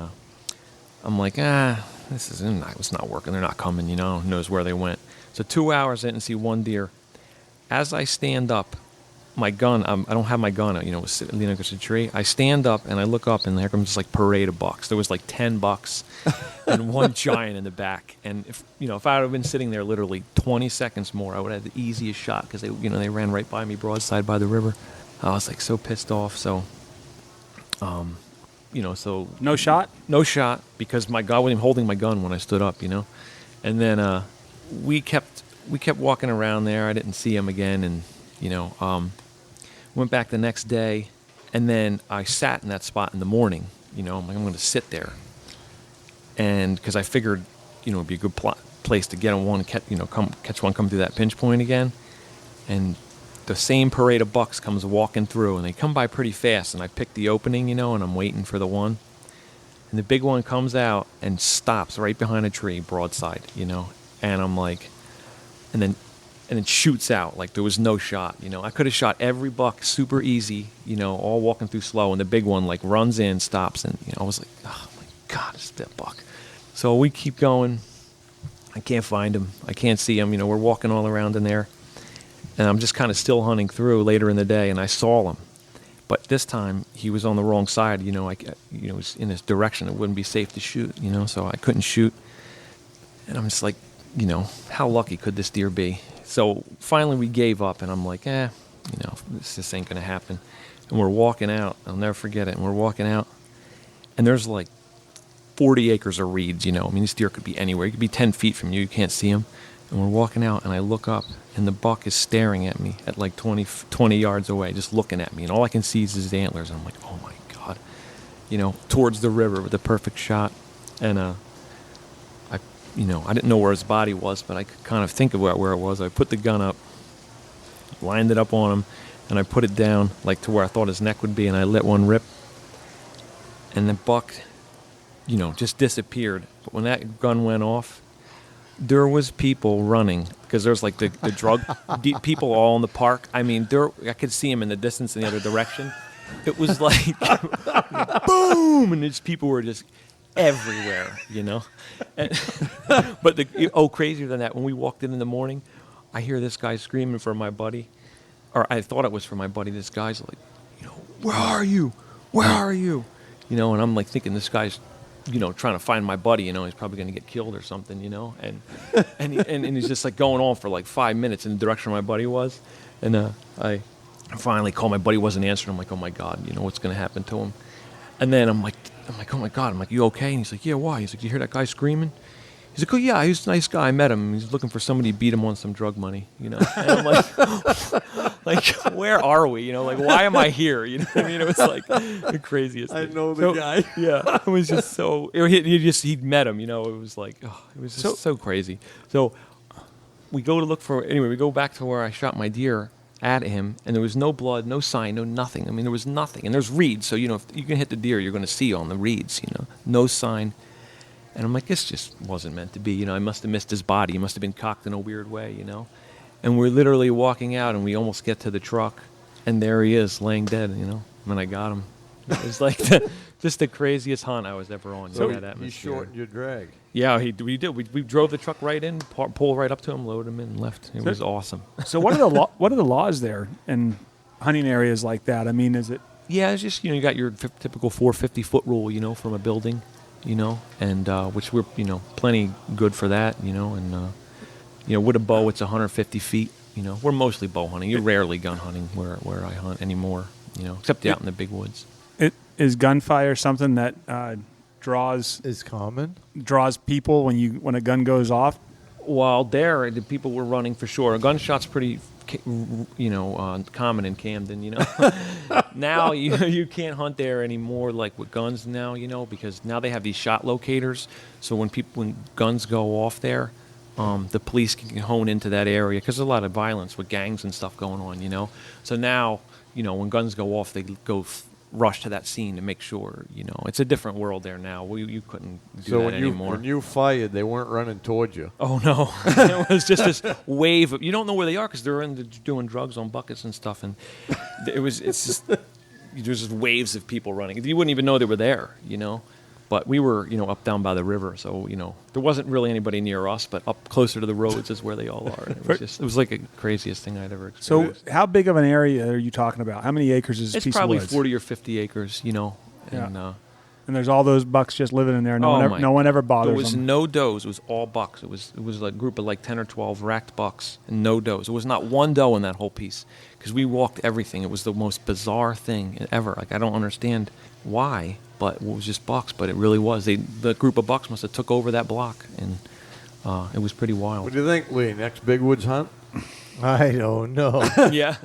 I'm like, it's not working. They're not coming, who knows where they went. So 2 hours, I didn't see one deer. As I stand up, my gun, I don't have my gun, it was leaning against a tree. I stand up, and I look up, and there comes this like parade of bucks. There was like 10 bucks and one giant in the back. And if I would have been sitting there literally 20 seconds more, I would have had the easiest shot because they ran right by me broadside by the river. I was like so pissed off. So, so No shot? No shot, because my God, I wasn't holding my gun when I stood up, And then we kept walking around there. I didn't see him again, and went back the next day, and then I sat in that spot in the morning. I'm like, I'm going to sit there, and because I figured, it'd be a good place to get on one, catch one, come through that pinch point again, and the same parade of bucks comes walking through, and they come by pretty fast, and I pick the opening, and I'm waiting for the one, and the big one comes out and stops right behind a tree, broadside, and I'm like, and then shoots out like there was no shot, I could have shot every buck super easy, all walking through slow, and the big one like runs in, stops, and I was like, oh my God, it's that buck. So we keep going. I can't find him. I can't see him. We're walking all around in there. And I'm just kind of still hunting through later in the day, and I saw him. But this time, he was on the wrong side. You know, it was in his direction. It wouldn't be safe to shoot, you know, so I couldn't shoot. And I'm just like, you know, how lucky could this deer be? So finally we gave up, and I'm like, you know, this ain't going to happen. And we're walking out. I'll never forget it. And we're walking out, and there's like 40 acres of reeds, you know. I mean, this deer could be anywhere. He could be 10 feet from you. You can't see him. And we're walking out, and I look up, and the buck is staring at me at like 20 yards away, just looking at me. And all I can see is his antlers. And I'm like, oh, my God. You know, towards the river with a perfect shot. And, I didn't know where his body was, but I could kind of think about where it was. I put the gun up, lined it up on him, and I put it down like to where I thought his neck would be, and I let one rip. And the buck, you know, just disappeared. But when that gun went off, there was people running because there's like the drug people all in the park. I mean, I could see them in the distance in the other direction. It was like boom, and these people were just everywhere, you know. But crazier than that, when we walked in the morning, I hear this guy screaming for my buddy, or I thought it was for my buddy. This guy's like, you know, where are you? Where are you? You know, and I'm like thinking this guy's, you know, trying to find my buddy, you know, he's probably going to get killed or something, you know, and he's just like going on for like 5 minutes in the direction my buddy was, and I finally called my buddy, wasn't answering. I'm like, oh my God, you know, what's going to happen to him? And then I'm like, oh my God, I'm like, you okay? And he's like, yeah, why? He's like, you hear that guy screaming? He's like, oh yeah, he's a nice guy. I met him. He's looking for somebody to beat him on some drug money, you know. And I'm like, where are we? You know, like, why am I here? You know what I mean? It was like the craziest thing. I know the guy. Yeah, it was just so. He'd met him. You know, it was like, it was just so crazy. So we go to look for. Anyway, we go back to where I shot my deer at him, and there was no blood, no sign, no nothing. I mean, there was nothing, and there's reeds. So you know, if you can hit the deer, you're going to see on the reeds. You know, no sign. And I'm like, this just wasn't meant to be. You know, I must have missed his body. He must have been cocked in a weird way, you know. And we're literally walking out, and we almost get to the truck, and there he is, laying dead, you know. And I got him. It was like just the craziest hunt I was ever on. So that atmosphere. You shortened your drag. Yeah, we did. We drove the truck right in, pulled right up to him, loaded him in, and left. It was awesome. So what are the laws there in hunting areas like that? I mean, is it? Yeah, it's just, you know, you got your typical 450-foot rule, you know, from a building. You know, and which we're, you know, plenty good for that, you know, and, you know, with a bow, it's 150 feet, you know. We're mostly bow hunting. You're rarely gun hunting where I hunt anymore, you know, except out in the big woods. Is gunfire something that draws people when a gun goes off? Well, the people were running for sure. A gunshot's pretty, you know, common in Camden, you know. Now you can't hunt there anymore like with guns now, you know, because now they have these shot locators. So when guns go off there, the police can hone into that area because there's a lot of violence with gangs and stuff going on, you know. So now, you know, when guns go off, they go rush to that scene to make sure, you know. It's a different world there now. You couldn't do that anymore. When you fired, they weren't running towards you. Oh, no. It was just this wave of, you don't know where they are because they're doing drugs on buckets and stuff. And it's just, there's just waves of people running. You wouldn't even know they were there, you know. But we were, you know, up down by the river. So, you know, there wasn't really anybody near us, but up closer to the roads is where they all are. And it was like the craziest thing I'd ever experienced. So how big of an area are you talking about? How many acres is this piece of woods? It's probably 40 or 50 acres, you know. Yeah. And there's all those bucks just living in there. No one ever bothers them. There was no does. It was all bucks. It was like a group of like 10 or 12 racked bucks and no does. There was not one doe in that whole piece because we walked everything. It was the most bizarre thing ever. Like, I don't understand why, but it was just bucks. But it really was. The group of bucks must have took over that block, and it was pretty wild. What do you think, Lee? Next big woods hunt? I don't know. Yeah.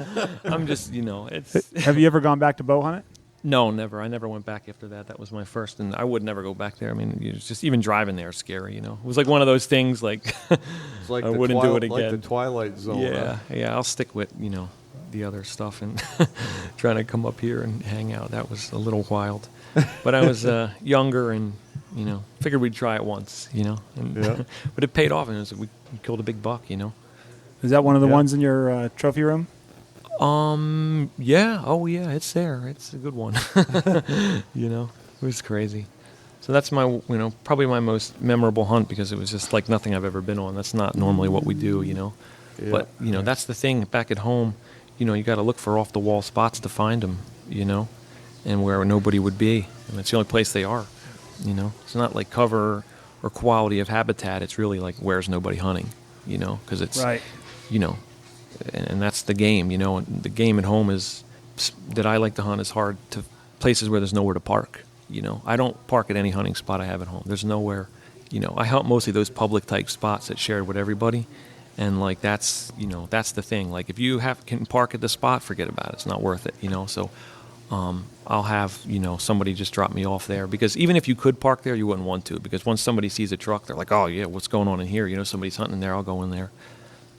I'm just, you know, it's... Have you ever gone back to bow hunt? No, never. I never went back after that. That was my first, and I would never go back there. I mean, it's just even driving there is scary, you know. It was like one of those things, like, it's like I wouldn't do it again. Like the Twilight Zone. Yeah, yeah. I'll stick with, you know, the other stuff and trying to come up here and hang out. That was a little wild. But I was younger and, you know, figured we'd try it once, you know. And yeah. But it paid off, and we killed a big buck, you know. Is that one of the ones in your trophy room? Yeah. Oh, yeah. It's there. It's a good one. You know, it was crazy. So that's my, you know, probably my most memorable hunt because it was just like nothing I've ever been on. That's not normally what we do, you know. Yeah. But, that's the thing. Back at home, you got to look for off-the-wall spots to find them, and where nobody would be. And it's the only place they are, It's not like cover or quality of habitat. It's really like where's nobody hunting, because it's, Right. And that's the game, And the game at home is that I like to hunt is hard to places where there's nowhere to park. I don't park at any hunting spot I have at home. There's nowhere, I hunt mostly those public type spots that shared with everybody. And like, that's the thing. Like if you can park at the spot, forget about it. It's not worth it, So, I'll have, somebody just drop me off there, because even if you could park there, you wouldn't want to, because once somebody sees a truck, they're like, oh yeah, what's going on in here? Somebody's hunting there. I'll go in there.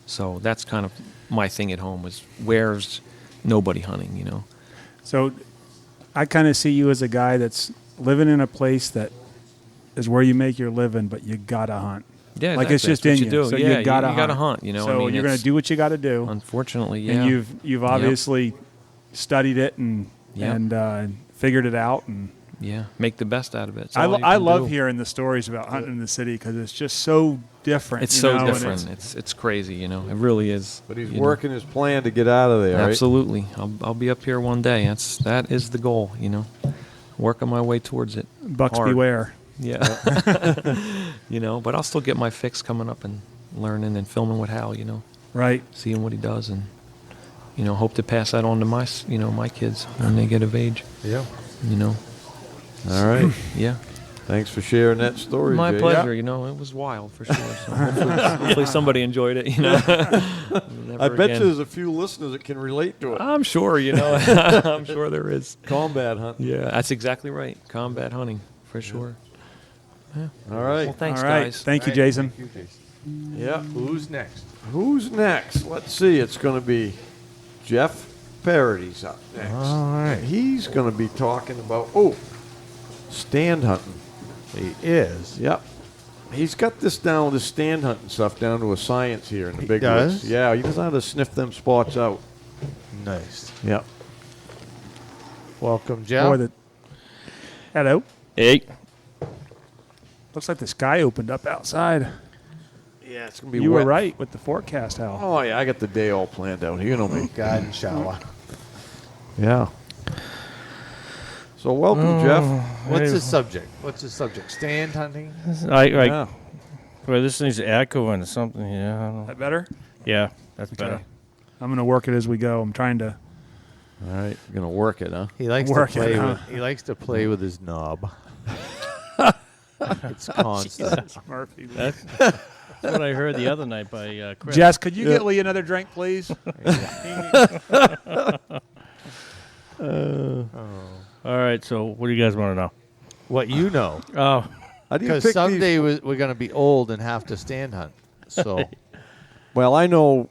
So that's kind of my thing at home is where's nobody hunting, So I kind of see you as a guy that's living in a place that is where you make your living, but you gotta hunt. Yeah, like it's just that's in what you. do. So yeah, you gotta hunt. So you're gonna do what you got to do. Unfortunately, yeah. And you've obviously studied it and figured it out and. Yeah, make the best out of it. I love hearing the stories about hunting in the city because it's just so different. It's so different. It's crazy, It really is. But he's working his plan to get out of there. Absolutely. Right? I'll be up here one day. That is the goal. Working my way towards it. Bucks hard. beware. Yeah. But I'll still get my fix coming up and learning and filming with Hal. Right. Seeing what he does and hope to pass that on to my my kids when they get of age. Yeah. All right. Yeah. Thanks for sharing that story, My Jay. pleasure. It was wild for sure. So hopefully somebody enjoyed it. I bet you there's a few listeners that can relate to it. I'm sure. I'm sure there is. Combat hunting. Yeah, that's exactly right. Combat hunting for sure. Yeah. All right. Well, thanks, All right. guys. Thank you, Jason. Thank you, Jason. Yeah. Who's next? Who's next? Let's see. It's going to be Jeff Parody's up next. All right. He's going to be talking about stand hunting. He is. Yep. He's got this stand hunting stuff down to a science here in the big does? woods. Yeah, he knows how to sniff them spots out. Nice. Yep. Welcome, Jeff. Hello. Hey. Looks like the sky opened up outside. Yeah, it's going to be You wet. were right with the forecast, Hal. Oh, yeah, I got the day all planned out. You know me. Garden shower. Yeah. So welcome, Jeff. What's the subject? Stand hunting? Yeah. Well, this thing's echoing or something here. I don't know. That better? Yeah, that's better. I'm going to work it as we go. I'm trying to. All right, you're going to work it, huh? He likes Work to play it, huh? with. He likes to play with his knob. It's constant. Murphy. That's what I heard the other night by Chris. Jess, could you get Lee another drink, please? All right, so what do you guys want to know? What you know? Oh, How do you Because pick someday these? we're going to be old and have to stand hunt. So Well, I know,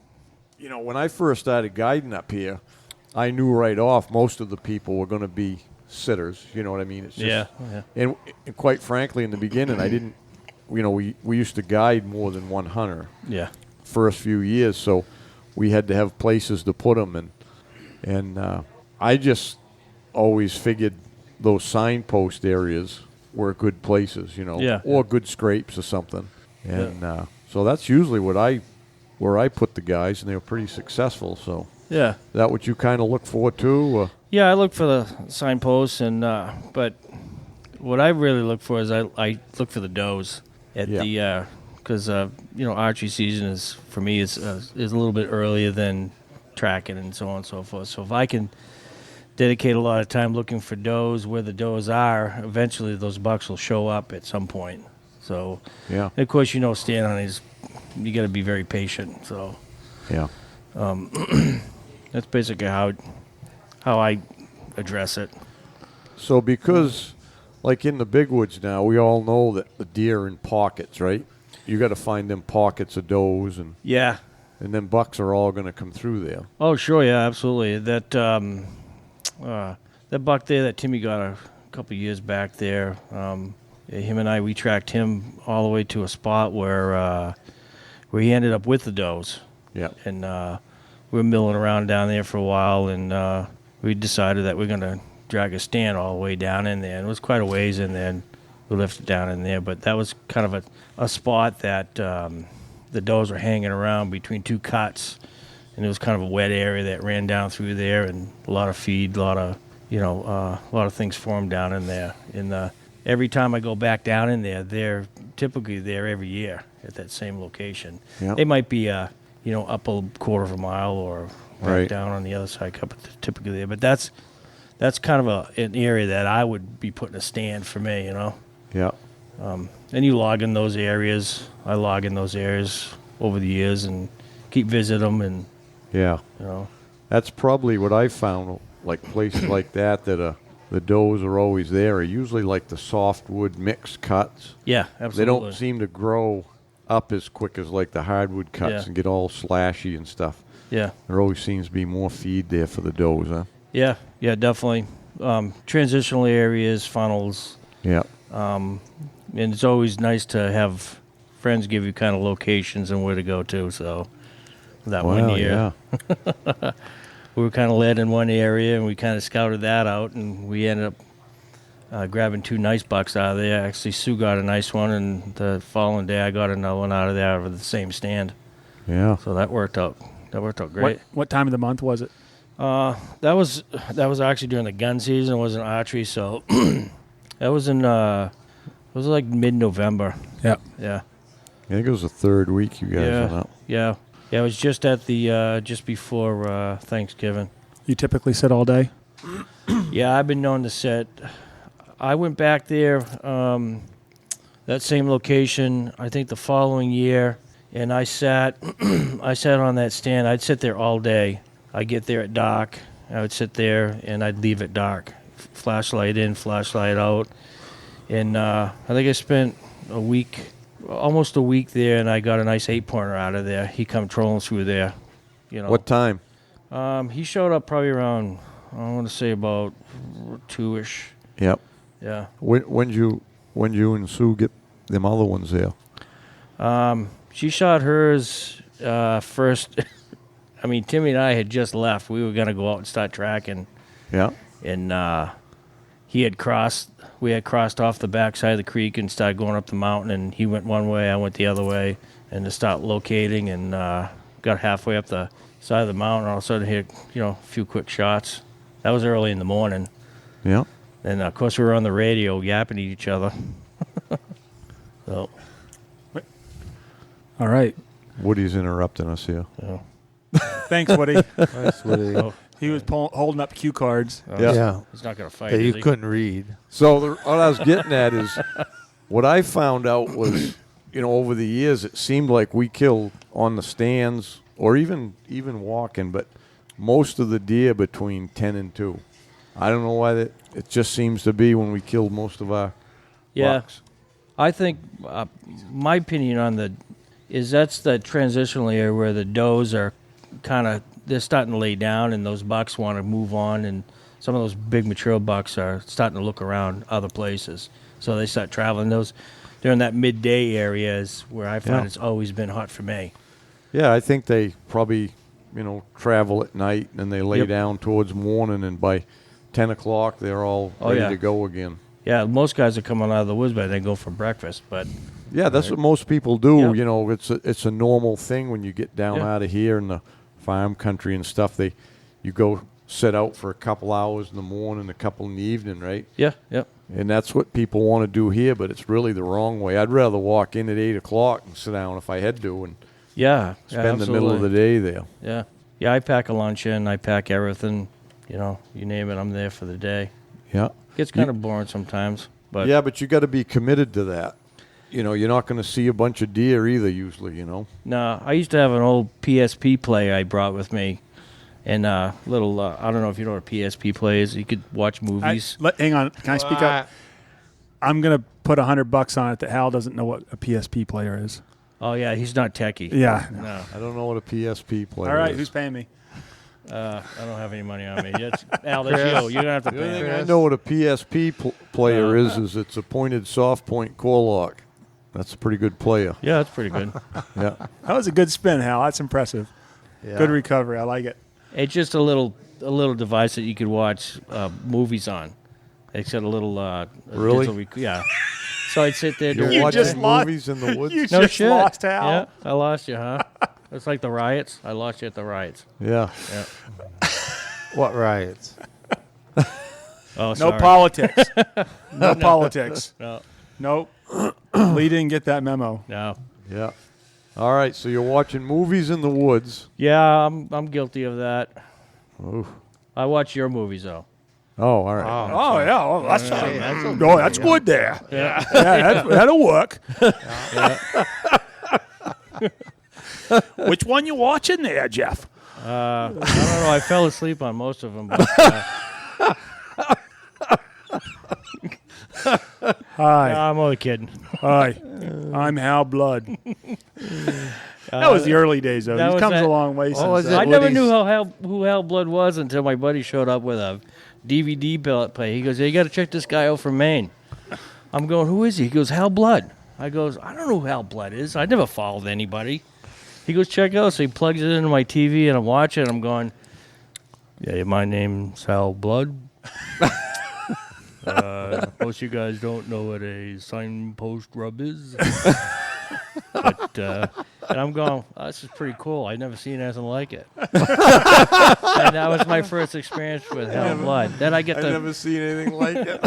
when I first started guiding up here, I knew right off most of the people were going to be sitters. You know what I mean? It's just, yeah. And quite frankly, in the beginning, I didn't. We used to guide more than one hunter Yeah. first few years, so we had to have places to put them, and I just always figured those signpost areas were good places, Yeah. or good scrapes or something, and so that's usually where I put the guys, and they were pretty successful. So Yeah. is that what you kind of look for too? Or? Yeah, I look for the signposts, and but what I really look for is I look for the does at the because archery season is for me is a little bit earlier than tracking and so on and so forth. So if I can dedicate a lot of time looking for does where the does are, eventually those bucks will show up at some point. So Yeah. and of course stand hunting is you got to be very patient. So Yeah. that's basically how I address it. So because, like in the big woods now, we all know that the deer are in pockets, right? You got to find them pockets of does, and Yeah. then bucks are all going to come through there. Oh, sure, yeah, absolutely. That buck there that Timmy got a couple years back there, him and we tracked him all the way to a spot where he ended up with the does. Yeah. And we were milling around down there for a while, and we decided that we're going to drag a stand all the way down in there. And it was quite a ways in there, and we lifted down in there. But that was kind of a spot that the does were hanging around between two cuts, and it was kind of a wet area that ran down through there, and a lot of feed, a lot of things formed down in there. And every time I go back down in there, they're typically there every year at that same location. Yep. They might be up a quarter of a mile or Right. down on the other side, typically there. But that's kind of an area that I would be putting a stand for me, Yeah. And you log in those areas. I log in those areas over the years and keep visiting them, and Yeah. That's probably what I found, like places like that the does are always there are usually like the softwood mixed cuts. yeah, absolutely. They don't seem to grow up as quick as like the hardwood cuts Yeah. and get all slashy and stuff. Yeah, There always seems to be more feed there for the does, huh? yeah, definitely. Transitional areas, funnels, Yeah. and it's always nice to have friends give you kind of locations and where to go to. So that one Wow, year, yeah. we were kind of led in one area, and we kind of scouted that out, and we ended up grabbing 2 nice bucks out of there. Actually, Sue got a nice one, and the following day I got another one out of there over the same stand. Yeah. So that worked out. That worked out great. What time of the month was it? That was actually during the gun season. It wasn't archery, so that was it was like mid-November. Yeah. Yeah. I think it was the third week you guys went up. Yeah. It was just at the just before Thanksgiving. You typically sit all day? Yeah, I've been known to sit. I went back there, that same location, I think the following year, and I sat on that stand. I'd sit there all day. I'd get there at dark. I would sit there, and I'd leave at dark. Flashlight in, flashlight out. And I think I spent almost a week there, and I got a nice 8-pointer out of there. He come trolling through there. What time? He showed up probably around, I want to say about 2-ish. Yep. Yeah. When you and Sue get them other ones there? She shot hers first. I mean, Timmy and I had just left. We were going to go out and start tracking. Yeah. And we had crossed off the backside of the creek and started going up the mountain. And he went one way, I went the other way. And to start locating, and got halfway up the side of the mountain. All of a sudden hit, a few quick shots. That was early in the morning. Yeah. And, of course, we were on the radio yapping at each other. So, All right. Woody's interrupting us here. Thanks, Woody. That's what it, He was holding up cue cards. yeah. he's not going to fight, That is you he? couldn't read. So what I was getting at is what I found out was, over the years it seemed like we killed on the stands or even walking, but most of the deer between 10 and 2. I don't know why that. It just seems to be when we killed most of our bucks. I think my opinion on that's the transitional area where the does are they're starting to lay down, and those bucks want to move on, and some of those big mature bucks are starting to look around other places, so they start traveling. They're in that midday area is where I find it's always been hot for me. Yeah, I think they probably travel at night and they lay Yep. down towards morning, and by 10 o'clock they're all ready to go again. Yeah, most guys are coming out of the woods by then go for breakfast, but Yeah, that's what most people do. Yep. It's a normal thing when you get down out of here in the farm country and stuff. You go sit out for a couple hours in the morning, a couple in the evening, right? yeah, yep. And that's what people want to do here, but it's really the wrong way. I'd rather walk in at 8 o'clock and sit down if I had to and Yeah, spend the middle of the day there. Yeah. Yeah, I pack a lunch in, I pack everything, you name it, I'm there for the day. Yeah. Gets kind of boring sometimes, but Yeah, but you got to be committed to that. You're not going to see a bunch of deer either usually, no, I used to have an old PSP player I brought with me, and I don't know if you know what a PSP player is. You could watch movies. Hang on. Can I speak up? I'm going to put $100 on it that Hal doesn't know what a PSP player is. Oh yeah, he's not techie. Yeah. No, I don't know what a PSP player All right. is. Who's paying me? I don't have any money on me. Al, that's you. You're gonna have to The only pay. thing I know what a PSP player is it's a pointed soft point core lock. That's a pretty good player. Yeah, that's pretty good. Yeah. That was a good spin, Hal. That's impressive. Yeah. Good recovery. I like it. It's just a little device that you could watch movies on. It's got a little Really? yeah. So I'd sit there. You're doing watching just lost- movies in the woods? You no just shit. lost Hal. Yeah, I lost you, huh? It's like the riots. I lost you at the riots. Yeah. Yeah. What riots? Oh, No sorry. politics. No politics. No. Nope. Lee didn't get that memo. No. Yeah. All right, so you're watching movies in the woods. Yeah, I'm guilty of that. Ooh. I watch your movies though. Oh, all right. Oh, yeah. Well, that's that's good there. Yeah. Yeah, that'll work. Which one you watching there, Jeff? I don't know. I fell asleep on most of them. But, Hi. I'm only kidding. Hi. I'm Hal Blood. That was the early days, though. that He's was come that- a long way since was then. it? I never Woody's- knew who Hal Blood was until my buddy showed up with a DVD play. He goes, "Hey, you got to check this guy out from Maine." I'm going, "Who is he?" He goes, "Hal Blood." I goes, "I don't know who Hal Blood is. I never followed anybody." He goes, "Check it out." So he plugs it into my TV, and I'm watching. I'm going, "Yeah, my name's Hal Blood." Most of you guys don't know what a signpost rub is. But, and I'm going, oh, this is pretty cool. I've never seen anything like it. And that was my first experience with Hal Blood. Then I get I've to never seen anything like it.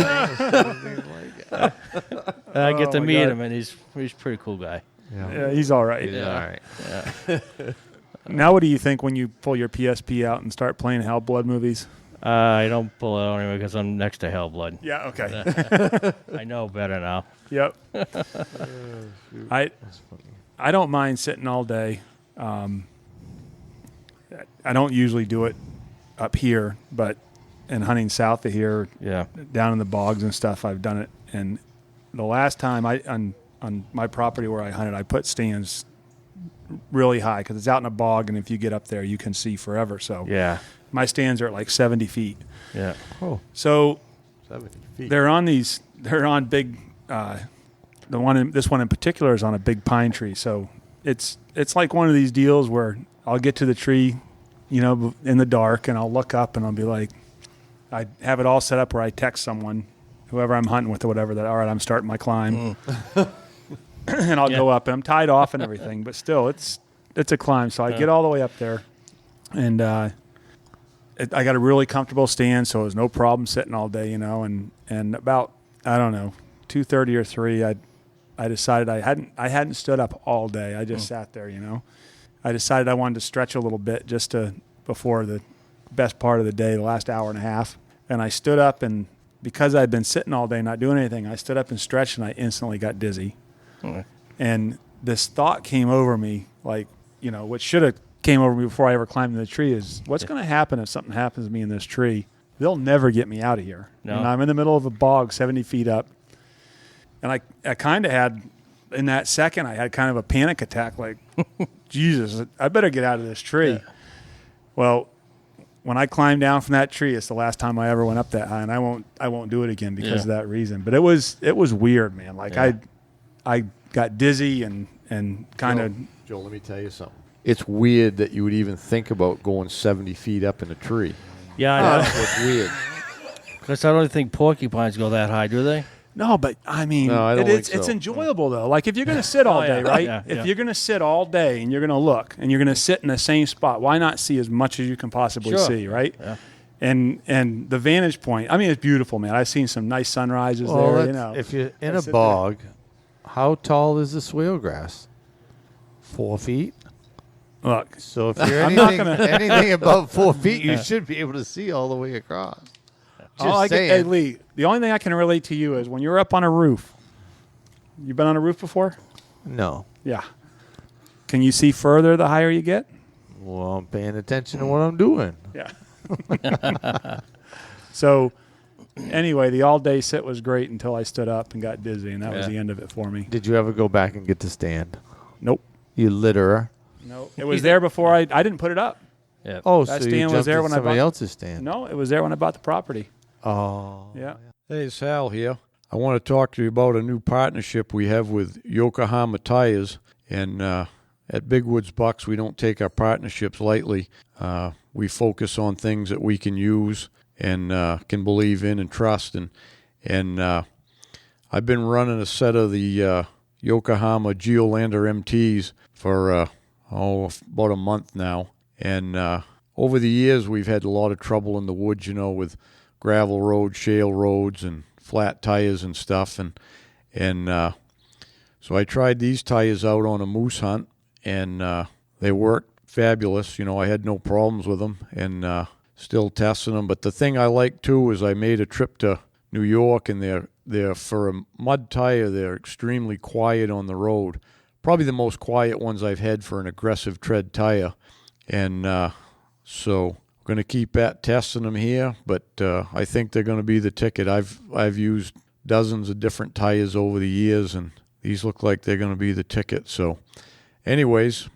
I get to my meet God. him, and he's a pretty cool guy. Yeah, he's all right. Yeah. All right. Now, what do you think when you pull your PSP out and start playing Hal Blood movies? I don't pull it out anyway because I'm next to Hal Blood. Yeah, okay. I know better now. Yep. I don't mind sitting all day. I don't usually do it up here, but in hunting south of here, Yeah. down in the bogs and stuff, I've done it. And the last time on my property where I hunted, I put stands really high because it's out in a bog, and if you get up there, you can see forever. So Yeah. my stands are at like 70 feet. Yeah. So 70 feet. they're on big. This one in particular is on a big pine tree. So it's like one of these deals where I'll get to the tree, in the dark, and I'll look up and I'll be like, I have it all set up where I text someone, whoever I'm hunting with or whatever, that all right, I'm starting my climb, and I'll go up, and I'm tied off and everything, but still, it's a climb. So I get all the way up there, and I got a really comfortable stand, so it was no problem sitting all day, and about, I don't know, 2:30 or 3, I decided I hadn't stood up all day. I just sat there, I decided I wanted to stretch a little bit before the best part of the day, the last hour and a half. And I stood up, and because I'd been sitting all day not doing anything, I stood up and stretched, and I instantly got dizzy. And this thought came over me, like, what should have came over me before I ever climbed in the tree is, what's going to happen if something happens to me in this tree? They'll never get me out of here. No. I'm in the middle of a bog 70 feet up. And I kind of had, in that second, I had kind of a panic attack, like, Jesus, I better get out of this tree. Yeah. Well, when I climbed down from that tree, it's the last time I ever went up that high, and I won't do it again because of that reason. But it was weird, man. Like I got dizzy and kind of. Joe, let me tell you something. It's weird that you would even think about going 70 feet up in a tree. Yeah, I know. It's weird. Because I don't think porcupines go that high, do they? No, but I mean, No, I don't think so. It's enjoyable though. Like if you're going to sit all day, right? If you're going to sit all day and you're going to look and you're going to sit in the same spot, why not see as much as you can possibly see, right? Yeah. And the vantage point, I mean, it's beautiful, man. I've seen some nice sunrises there. If you're in a bog, how tall is the swale grass? 4 feet. Look, So if you're anything above 4 feet, you should be able to see all the way across. Hey, Lee, the only thing I can relate to you is when you're up on a roof. You been on a roof before? No. Yeah. Can you see further the higher you get? Well, I'm paying attention to what I'm doing. Yeah. So, anyway, the all-day sit was great until I stood up and got dizzy, and that was the end of it for me. Did you ever go back and get the stand? Nope. You litterer. No. It was there before I didn't put it up. Yeah. Oh, That so you stand was jumped there at when I somebody bought- else's stand. No, it was there when I bought the property. Oh. Yeah. Hey, Sal here. I want to talk to you about a new partnership we have with Yokohama Tires. And at Big Woods Bucks, we don't take our partnerships lightly. We focus on things that we can use and can believe in and trust. And I I've been running a set of the Yokohama Geolander MTs for about a month now. And over the years, we've had a lot of trouble in the woods, with gravel roads, shale roads, and flat tires and stuff. And so I tried these tires out on a moose hunt, and they worked fabulous. I had no problems with them, and still testing them. But the thing I like, too, is I made a trip to New York, and they're for a mud tire, they're extremely quiet on the road. Probably the most quiet ones I've had for an aggressive tread tire. And so we're going to keep at testing them here, but I think they're going to be the ticket. I've used dozens of different tires over the years, and these look like they're going to be the ticket. So anyways,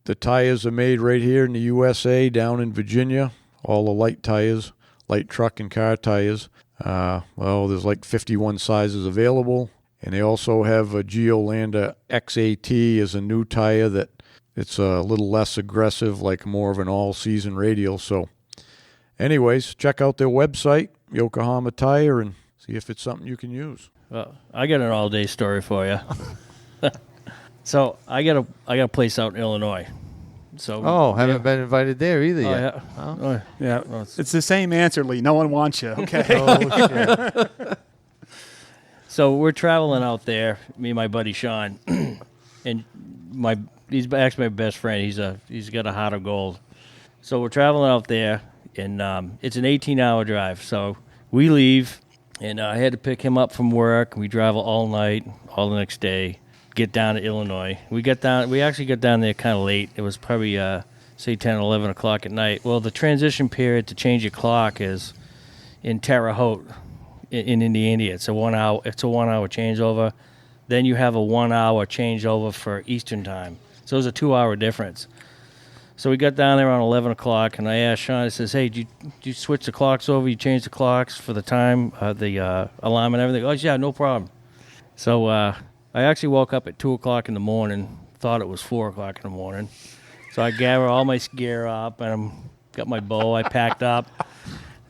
the tires are made right here in the USA, down in Virginia, all the light tires, light truck and car tires. There's like 51 sizes available, and they also have a Geolander XAT as a new tire that it's a little less aggressive, like more of an all-season radial. So anyways, check out their website, Yokohama Tire, and see if it's something you can use. Well, I got an all-day story for you. So I got a place out in Illinois. So haven't been invited there either yet. Yeah. Oh. Yeah, it's the same answer, Lee. No one wants you, okay? Shit. So we're traveling out there, me and my buddy Sean, and he's actually my best friend. He's got a heart of gold. So we're traveling out there, and it's an 18-hour drive. So we leave, and I had to pick him up from work. We travel all night, all the next day, get down to Illinois. We actually got down there kind of late. It was probably, say 10 or 11 o'clock at night. Well, the transition period to change your clock is in Terre Haute in Indiana. It's a 1 hour changeover. Then you have a 1 hour changeover for Eastern time. So it was a 2 hour difference. So we got down there around 11 o'clock, and I asked Sean, I says, hey, did you switch the clocks over? You change the clocks for the time, the alarm and everything? Oh, yeah, no problem. So I actually woke up at 2 o'clock in the morning, thought it was 4 o'clock in the morning. So I gathered all my gear up, and got my bow, I packed up.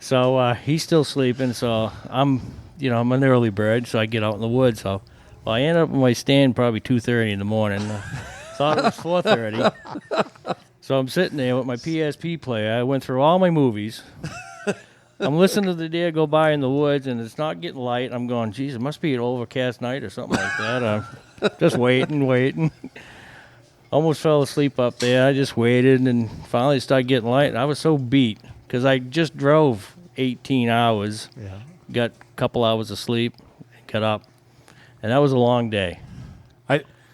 So he's still sleeping, so I'm an early bird, so I get out in the woods. So I ended up in my stand probably 2:30 in the morning. Thought it was 4:30. So I'm sitting there with my PSP player. I went through all my movies. I'm listening to the deer go by in the woods, and it's not getting light. I'm going, geez, it must be an overcast night or something like that. I'm just waiting. Almost fell asleep up there. I just waited, and finally it started getting light. And I was so beat because I just drove 18 hours, got a couple hours of sleep, got up, and that was a long day.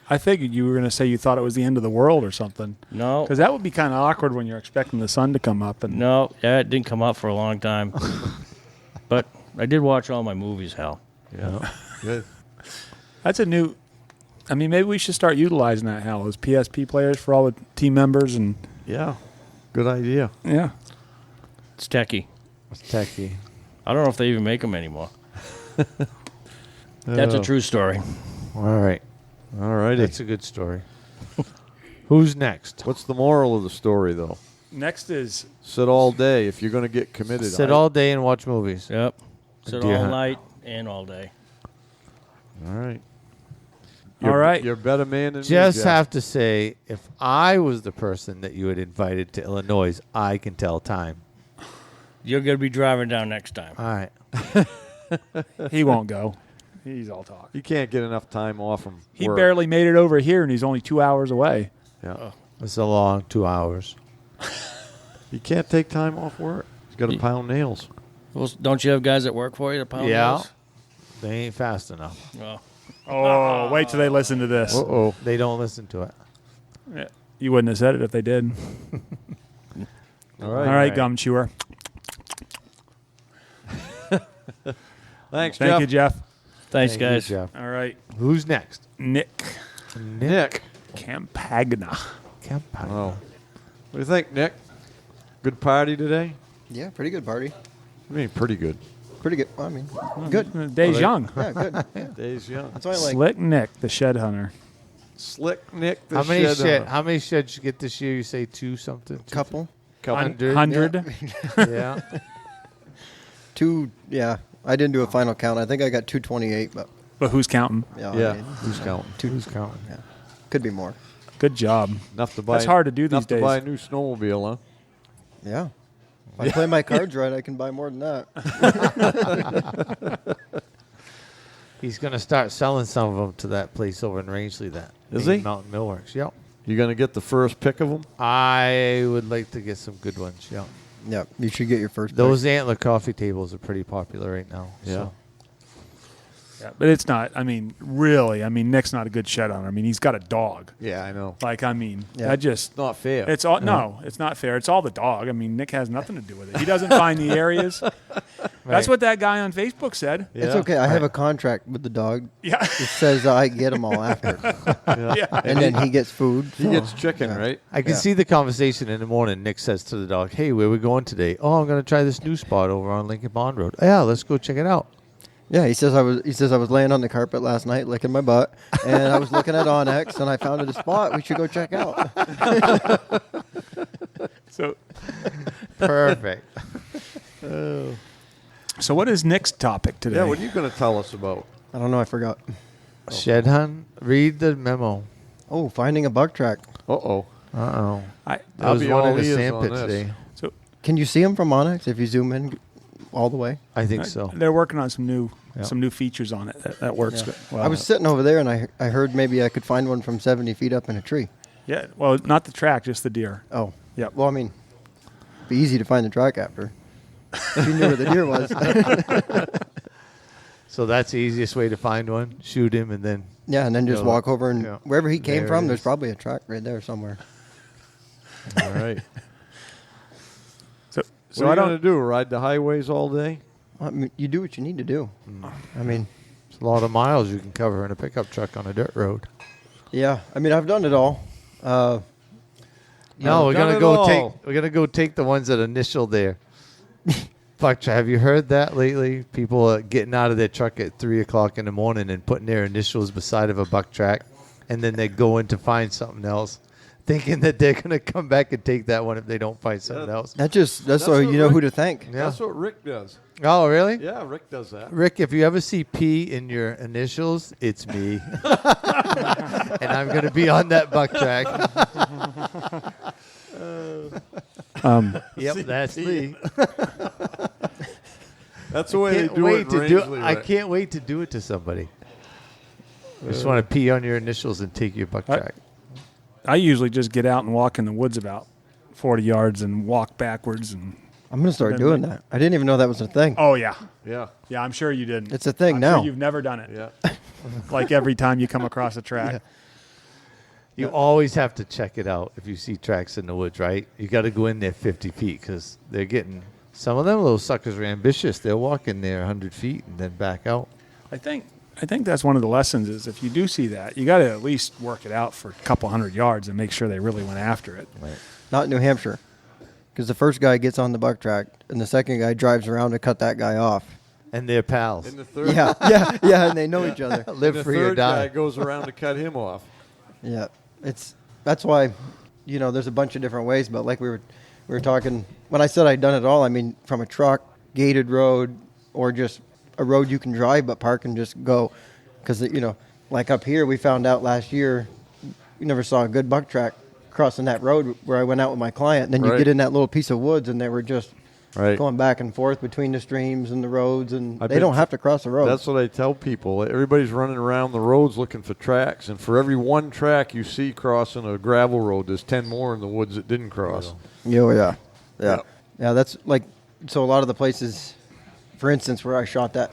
I figured you were going to say you thought it was the end of the world or something. No. Because that would be kind of awkward when you're expecting the sun to come up. No, it didn't come up for a long time. But I did watch all my movies, Hal. Yeah. Good. That's a new... I mean, maybe we should start utilizing that, Hal, as PSP players for all the team members. And Yeah. Good idea. yeah. It's techie. I don't know if they even make them anymore. That's a true story. All right. All righty. That's a good story. Who's next? What's the moral of the story, though? Next is... Sit all day if you're going to get committed. Sit all day and watch movies. Yep. Sit Deer all hunt. night and all day. All right. All right. You're a better man than me, Just Jeff. have to say, if I was the person that you had invited to Illinois, I can tell time. You're going to be driving down next time. All right. He won't go. He's all talk. You can't get enough time off from He work. barely made it over here, and he's only 2 hours away. Yeah. It's a long 2 hours. You can't take time off work. He's got to pound nails. Well, don't you have guys that work for you to pound Yeah. those? They ain't fast enough. Well, Oh, wait till they listen to this. Uh-oh. They don't listen to it. Yeah. You wouldn't have said it if they did. All All right. right, gum chewer. Thanks, Thank Jeff. you, Jeff. thanks, Thank you, guys. Jeff. All right. Who's next? Nick Nick. Campagna. Campagna. Oh. What do you think, Nick? Good party today? Yeah, pretty good party. I mean, pretty good. Pretty good. I mean, good. Days young. Yeah, good. Yeah. Days young. That's why I like. Slick Nick, the shed hunter. Slick Nick the How many shed hunter. How many sheds you get this year? You say two something? Couple. 100. 100. Yeah. Two. Yeah. I didn't do a final count. I think I got 228, but But who's counting? yeah, Yeah. I mean, Who's counting? Who's counting? yeah, could be more. Good job. Enough to buy. That's hard to do these enough days. to buy a new snowmobile, huh? Yeah. If I play my cards right, I can buy more than that. He's going to start selling some of them to that place over in Rangeley. That Is Main he? Mountain Millworks. Yep. You gonna get the first pick of them? I would like to get some good ones. Yeah. Yeah, you should get your first. Those antler coffee tables are pretty popular right now. Yeah. So. Yeah, but it's not. I mean, really. I mean, Nick's not a good shed owner. I mean, he's got a dog. Yeah, I know. Like, I mean, Yeah. that just. It's not fair. It's all no. It's not fair. It's all the dog. I mean, Nick has nothing to do with it. He doesn't find the areas. That's what that guy on Facebook said. Yeah. It's okay. I have a contract with the dog. Yeah, It says I get them all after, yeah. and then he gets food. He gets chicken, right? I can see the conversation in the morning. Nick says to the dog, "Hey, where we going today? Oh, I'm going to try this new spot over on Lincoln Bond Road. Yeah, let's go check it out." Yeah, he says I was laying on the carpet last night licking my butt, and I was looking at Onyx, and I found a spot we should go check out. So, Perfect. so what is Nick's topic today? Yeah. What are you gonna tell us about? I don't know. I forgot. Shed hunt. Read the memo. Oh, finding a buck track. Uh-oh. Uh-oh. I, There was be one all in the ears sand on pit this. today. Can you see them from Onyx if you zoom in all the way? I think so. They're working on some new Yeah. features on it that works. Yeah. Well, I was sitting over there, and I heard maybe I could find one from 70 feet up in a tree. yeah. Well, not the track, just the deer. Oh. Yep. Well, I mean, it'd be easy to find the track after. If you knew where the deer was. So that's the easiest way to find one. Shoot him and then. Yeah, and then just Yeah. walk over, and Yeah. wherever he came There from, it there's is. probably a track right there somewhere. All right. So So what I are you don't. gonna do? Ride the highways all day? I mean, you do what you need to do. I mean, It's a lot of miles you can cover in a pickup truck on a dirt road. yeah. I mean, I've done it all. No, we're done gonna it go all. take. We're gonna go take the ones that initial there. Buck track. Have you heard that lately? People are getting out of their truck at 3:00 in the morning and putting their initials beside of a buck track, and then they go in to find something else, thinking that they're gonna come back and take that one if they don't find something else. That's so what you know who Rick- to thank. Yeah. That's what Rick does. Oh, really? Yeah, Rick does that. Rick, if you ever see P in your initials, it's me. And I'm going to be on that buck track. Yep, that's me. That's the way they Can't do it wait in to do Rangeley, I Rick. can't wait to do it to somebody. I just want to pee on your initials and take your buck track. I usually just get out and walk in the woods about 40 yards and walk backwards and. I'm gonna start doing that. I didn't even know that was a thing. Oh yeah, Yeah, yeah. I'm sure you didn't. It's a thing I'm now. Sure you've never done it. yeah. Like every time you come across a track. You always have to check it out if you see tracks in the woods, right? You got to go in there 50 feet because they're getting. Some of them little suckers are ambitious. They'll walk in there 100 feet and then back out. I think that's one of the lessons is if you do see that, you got to at least work it out for a couple hundred yards and make sure they really went after it. Not in New Hampshire, because the first guy gets on the buck track, and the second guy drives around to cut that guy off. And they're pals. And the third, Yeah, and they know each other. Live the free or third guy die. goes around to cut him off. Yeah, that's why, there's a bunch of different ways. But like we were talking when I said I'd done it all. I mean, from a truck, gated road, or just a road you can drive but park and just go. Because like up here, we found out last year, you never saw a good buck track crossing that road where I went out with my client. And then you Right. get in that little piece of woods, and they were just Right. going back and forth between the streams and the roads, and I've they been- don't have to cross the road. That's what I tell people. Everybody's running around the roads looking for tracks, and for every one track you see crossing a gravel road, there's 10 more in the woods that didn't cross. Oh, yeah. That's like, so a lot of the places, for instance, where I shot that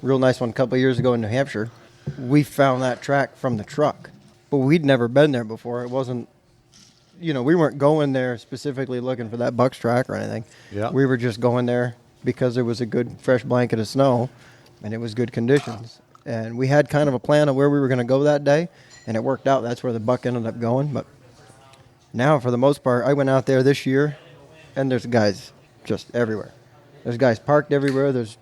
real nice one a couple of years ago in New Hampshire, we found that track from the truck, but we'd never been there before. It wasn't, we weren't going there specifically looking for that buck's track or anything. Yeah. We were just going there because there was a good fresh blanket of snow and it was good conditions. And we had kind of a plan of where we were going to go that day, and it worked out. That's where the buck ended up going. But now, for the most part, I went out there this year, and there's guys just everywhere. There's guys parked everywhere. There's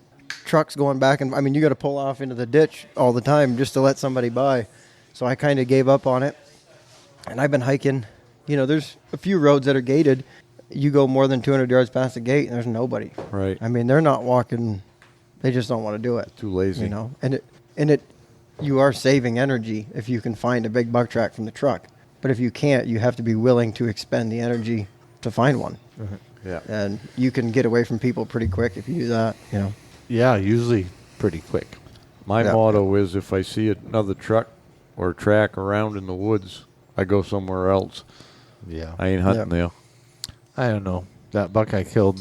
trucks going back. And I mean, you got to pull off into the ditch all the time just to let somebody by. So I kind of gave up on it. And I've been hiking. There's a few roads that are gated. You go more than 200 yards past the gate, and there's nobody. Right. I mean, they're not walking They just don't want to do it. Too lazy. You know, and you are saving energy if you can find a big buck track from the truck. But if you can't, you have to be willing to expend the energy to find one. Yeah. And you can get away from people pretty quick if you do that, you know. Yeah, usually pretty quick. My Yeah. motto is if I see another truck or track around in the woods, I go somewhere else. Yeah. I ain't hunting there. I don't know. That buck I killed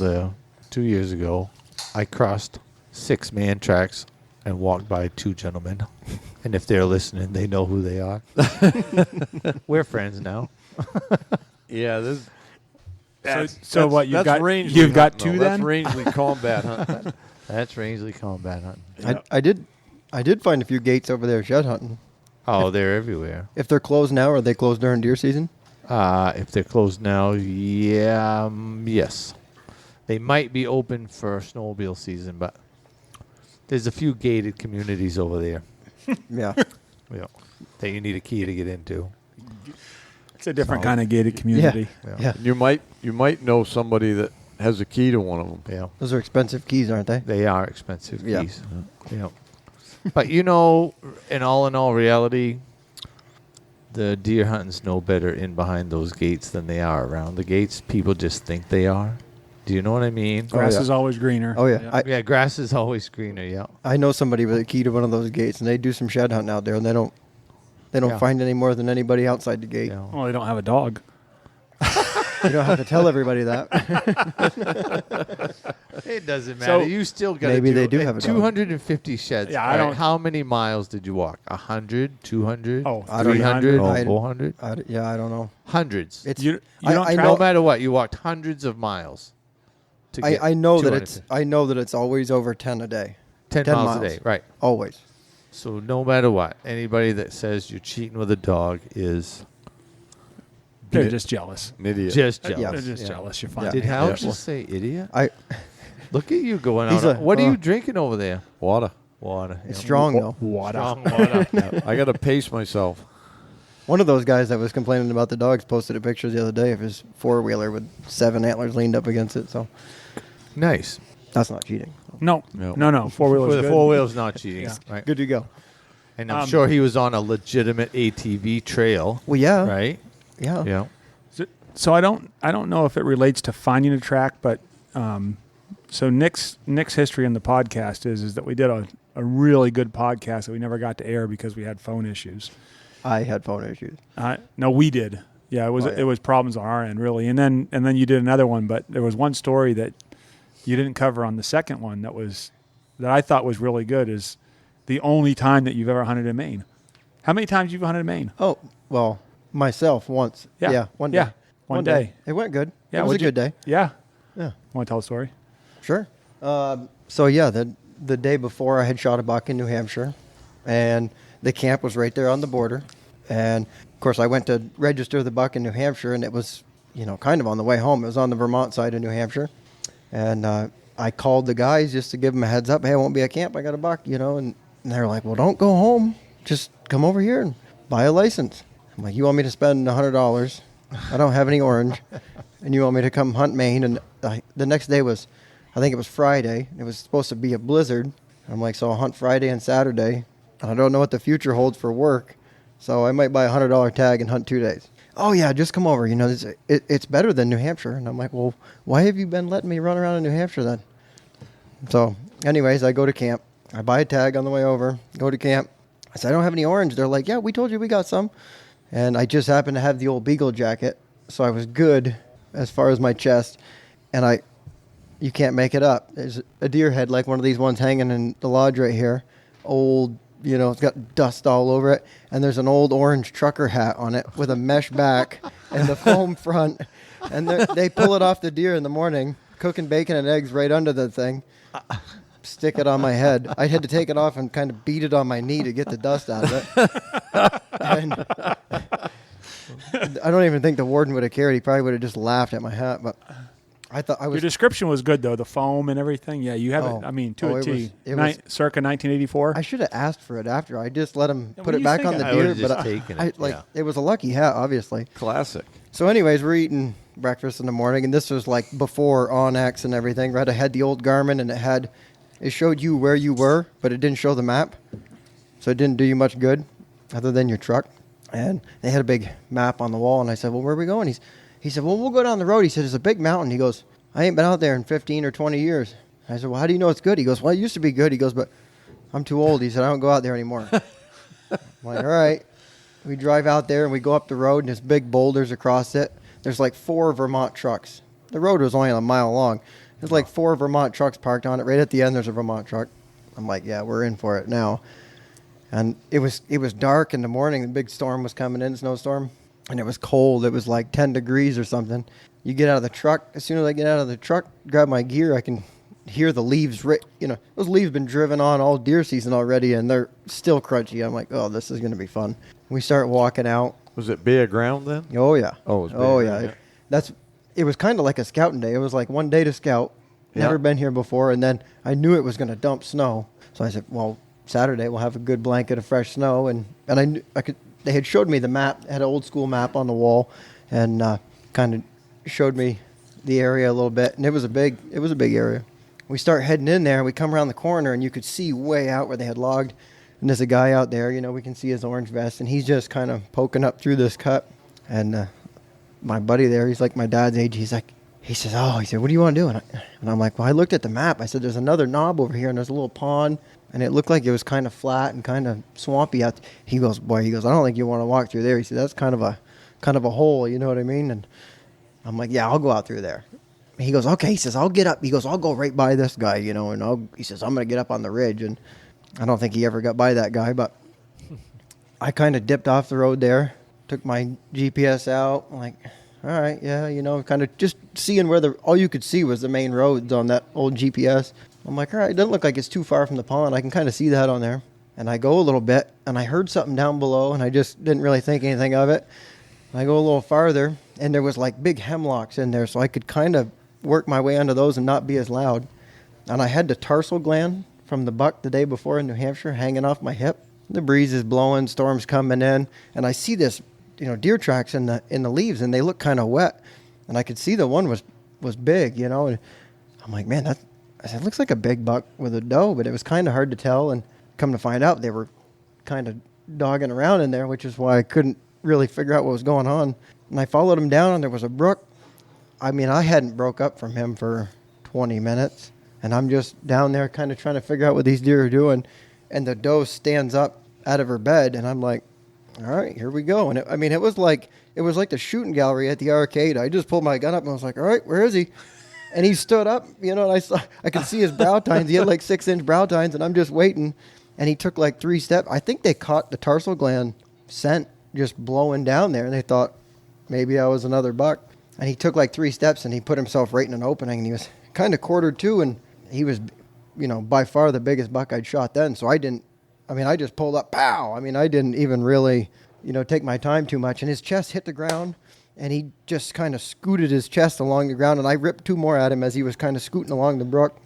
2 years ago, I crossed 6 man tracks and walked by 2 gentlemen. And if they're listening, they know who they are. We're friends now. Yeah, this. So what, you've got Rangeley you've got hunting, 2 though. then? That's Rangeley combat hunting. That's Rangeley combat hunting. I did find a few gates over there shed hunting. Oh, they're everywhere. If they're closed now, are they closed during deer season? If they're closed now, yes. They might be open for snowmobile season, but there's a few gated communities over there. Yeah. Yeah, that you need a key to get into. It's a different kind of gated community. Yeah. You might know somebody that has a key to one of them. Yeah, Those are expensive keys, aren't they? they are expensive Yeah. keys. Yeah, but you know, in all reality, the deer hunters know better in behind those gates than they are around the gates. People just think they are. Do you know what I mean? Grass yeah. is always greener. Oh, yeah. Yeah, grass is always greener. Yeah. I know somebody with a key to one of those gates, and they do some shed hunting out there, and they don't Yeah. find any more than anybody outside the gate. Yeah. Well, they don't have a dog. You don't have to tell everybody that. It doesn't So- matter. You still got Maybe they do have a dog. 250 sheds. Yeah, I All right, don't- How many miles did you walk? 100, 200, Oh, I don't know. 300, I- 400? I don't know. Hundreds. It's You I- don't I track- know- No matter what, you walked hundreds of miles. To get I know that 250. it's always over 10 a day. 10 10 miles a miles. day, right? Always. So no matter what, anybody that says you're cheating with a dog is They're just jealous. An idiot. just Yeah. jealous. They're just Yeah. jealous. You're Yeah. fine. Did Hal Yeah. just say idiot? I Look at you going He's out. a- What are you drinking over there? Water. Water. it's yeah. strong though. Water. Strong water. I got to pace myself. One of those guys that was complaining about the dogs posted a picture the other day of his 4-wheeler with 7 antlers leaned up against it. So Nice. that's not cheating. No, No. no. 4-wheeler's For the good. 4-wheel's not cheating. Yeah. Right. Good to go. And I'm sure he was on a legitimate ATV trail, Well, yeah. right? Yeah. Yeah. So I don't know if it relates to finding a track, but so Nick's history in the podcast is that we did a really good podcast that we never got to air because we had phone issues. I had phone issues. No, we did. Yeah, it was Oh, yeah. it was problems on our end really, and then you did another one, but there was one story that you didn't cover on the second one that I thought was really good. Is the only time that you've ever hunted in Maine. How many times you've hunted in Maine? Oh, well, myself once. Yeah. Yeah, one day. Yeah, one day. It went good. Yeah, it was a what'd you- good day. Yeah. Yeah. Want to tell a story? Sure. So yeah, the day before I had shot a buck in New Hampshire, and the camp was right there on the border, and of course I went to register the buck in New Hampshire, and it was kind of on the way home. It was on the Vermont side of New Hampshire, and I called the guys just to give them a heads up. Hey, I won't be at camp. I got a buck, and they're like, well, don't go home. Just come over here and buy a license. I'm like, you want me to spend $100? I don't have any orange, and you want me to come hunt Maine? And the next day was, I think it was Friday. It was supposed to be a blizzard. I'm like, so I'll hunt Friday and Saturday. And I don't know what the future holds for work, so I might buy a $100 tag and hunt 2 days. Oh yeah, just come over. It's better than New Hampshire. And I'm like, well, why have you been letting me run around in New Hampshire then? So, anyways, I go to camp. I buy a tag on the way over. Go to camp. I said, I don't have any orange. They're like, yeah, we told you we got some. And I just happened to have the old Beagle jacket, so I was good as far as my chest. And you can't make it up. There's a deer head like one of these ones hanging in the lodge right here. Old, it's got dust all over it. And there's an old orange trucker hat on it with a mesh back and the foam front. And they pull it off the deer in the morning, cooking bacon and eggs right under the thing. Stick it on my head. I had to take it off and kind of beat it on my knee to get the dust out of it. And I don't even think the warden would have cared. He probably would have just laughed at my hat. But I thought I was. Your description was good though. The foam and everything. Yeah, you have Oh. it. I mean, to Oh, a it T. was- it was- Circa 1984. I should have asked for it after. I just let him Yeah, put what do it you back think on the I deer. would've just But taken I it, like yeah. it was a lucky hat, obviously. Classic. So, anyways, we're eating breakfast in the morning, and this was like before Onyx and everything. Right, I had the old Garmin, and it had it showed you where you were, but it didn't show the map. So it didn't do you much good other than your truck. And they had a big map on the wall, and I said, well, where are we going? He said, well, we'll go down the road. He said, there's a big mountain. He goes, I ain't been out there in 15 or 20 years. I said, well, how do you know it's good? He goes, well, it used to be good. He goes, but I'm too old. He said, I don't go out there anymore. I'm like, all right. We drive out there, and we go up the road, and there's big boulders across it. There's like 4 Vermont trucks. The road was only a mile long. There's like 4 Vermont trucks parked on it. Right at the end, there's a Vermont truck. I'm like, yeah, we're in for it now. And it was dark in the morning. The big storm was coming in, snowstorm. And it was cold. It was like 10 degrees or something. You get out of the truck. As soon as I get out of the truck, grab my gear, I can hear the leaves. Those leaves been driven on all deer season already, and they're still crunchy. I'm like, oh, this is going to be fun. We start walking out. Was it bare ground then? Oh, yeah. Oh, it was bare ground. Yeah. It was kind of like a scouting day. It was like one day to scout. Never been here before, and then I knew it was going to dump snow. So I said, well, Saturday we'll have a good blanket of fresh snow, and I knew I could. They had showed me the map, had an old school map on the wall, and kind of showed me the area a little bit, and it was a big area. We start heading in there, and we come around the corner, and you could see way out where they had logged, and there's a guy out there, we can see his orange vest, and he's just kind of poking up through this cut, and my buddy there, he's like my dad's age, he said, what do you want to do? And I'm like, well, I looked at the map, I said, there's another knob over here, and there's a little pond, and it looked like it was kind of flat and kind of swampy out there. He goes, I don't think you want to walk through there. He said, that's kind of a hole, you know what I mean? And I'm like, yeah, I'll go out through there. He goes, okay. He says, I'll get up. He goes, I'll go right by this guy, and he says, I'm going to get up on the ridge. And I don't think he ever got by that guy, but I kind of dipped off the road there, took my GPS out. I'm like, all right, yeah, kind of just seeing where all you could see was the main roads on that old GPS. I'm like, all right, it doesn't look like it's too far from the pond. I can kind of see that on there. And I go a little bit, and I heard something down below, and I just didn't really think anything of it. I go a little farther, and there was like big hemlocks in there, so I could kind of work my way onto those and not be as loud. And I had the tarsal gland from the buck the day before in New Hampshire hanging off my hip. The breeze is blowing, storm's coming in, and I see this, deer tracks in the leaves, and they look kind of wet. And I could see the one was big, and I'm like, man, I said, it looks like a big buck with a doe, but it was kind of hard to tell. And come to find out, they were kind of dogging around in there, which is why I couldn't really figure out what was going on. And I followed him down, and there was a brook. I mean, I hadn't broke up from him for 20 minutes, and I'm just down there kind of trying to figure out what these deer are doing. And the doe stands up out of her bed, and I'm like, all right, here we go. And it was like the shooting gallery at the arcade. I just pulled my gun up, and I was like, all right, where is he? And he stood up, and I could see his brow tines. He had like 6-inch brow tines, and I'm just waiting. And he took like 3 steps. I think they caught the tarsal gland scent just blowing down there, and they thought maybe I was another buck. And he took like 3 steps, and he put himself right in an opening, and he was kind of quartered too, and he was, by far the biggest buck I'd shot then. So I just pulled up, pow! I didn't even really, take my time too much. And his chest hit the ground, and he just kind of scooted his chest along the ground, and I ripped 2 more at him as he was kind of scooting along the brook.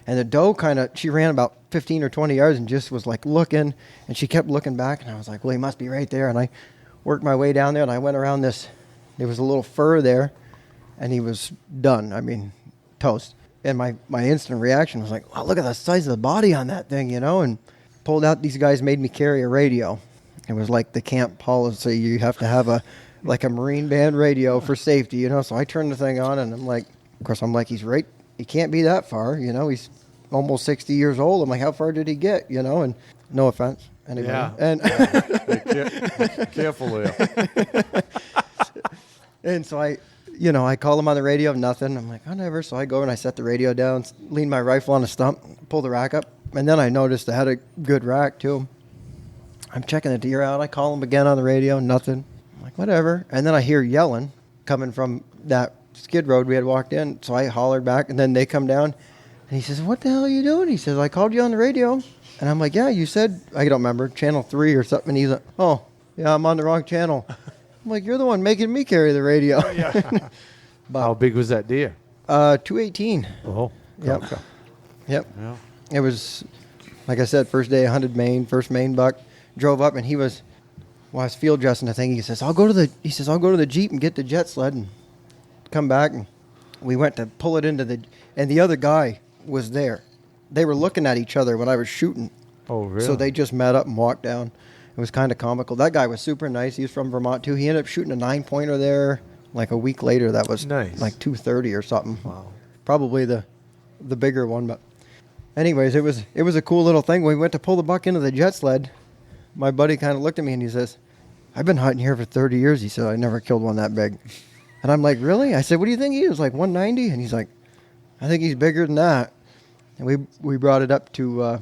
And the doe she ran about 15 or 20 yards and just was like looking, and she kept looking back, and I was like, well, he must be right there. And I worked my way down there, and I went around there was a little fur there, and he was done. Toast. And my instant reaction was like, wow, look at the size of the body on that thing, and pulled out. These guys made me carry a radio. It was like the camp policy. You have to have a Marine band radio for safety, So I turned the thing on, and I'm like, he's right. He can't be that far, He's almost 60 years old. I'm like, how far did he get, And no offense, anybody. Yeah. And Careful there. And so I call him on the radio, nothing. I'm like, oh, never. So I go and I set the radio down, lean my rifle on a stump, pull the rack up, and then I noticed I had a good rack too. I'm checking the deer out. I call him again on the radio, nothing. I'm like, whatever. And then I hear yelling coming from that skid road we had walked in. So I hollered back, and then they come down, and he says, what the hell are you doing? He says, I called you on the radio. And I'm like, yeah, you said, I don't remember, channel 3 or something. And he's like, oh, yeah, I'm on the wrong channel. I'm like, you're the one making me carry the radio. Oh, yeah. How big was that deer? 218. Oh. Yep. Okay. Yep. Yeah. It was, like I said, first day I hunted Maine, first Maine buck. Drove up, and I was field dressing the thing. He says, I'll go to the Jeep and get the jet sled and come back. And we went to pull it into and the other guy was there. they were looking at each other when I was shooting. Oh, really? So they just met up and walked down. It was kind of comical. That guy was super nice. He was from Vermont, too. He ended up shooting a 9-pointer there like a week later. That was nice. Like 230 or something. Wow. Probably the bigger one. But anyways, it was a cool little thing. When we went to pull the buck into the jet sled, my buddy kind of looked at me and he says, I've been hunting here for 30 years. He said, I never killed one that big. And I'm like, really? I said, what do you think he is? Like 190? And he's like, I think he's bigger than that. And we brought it up to, it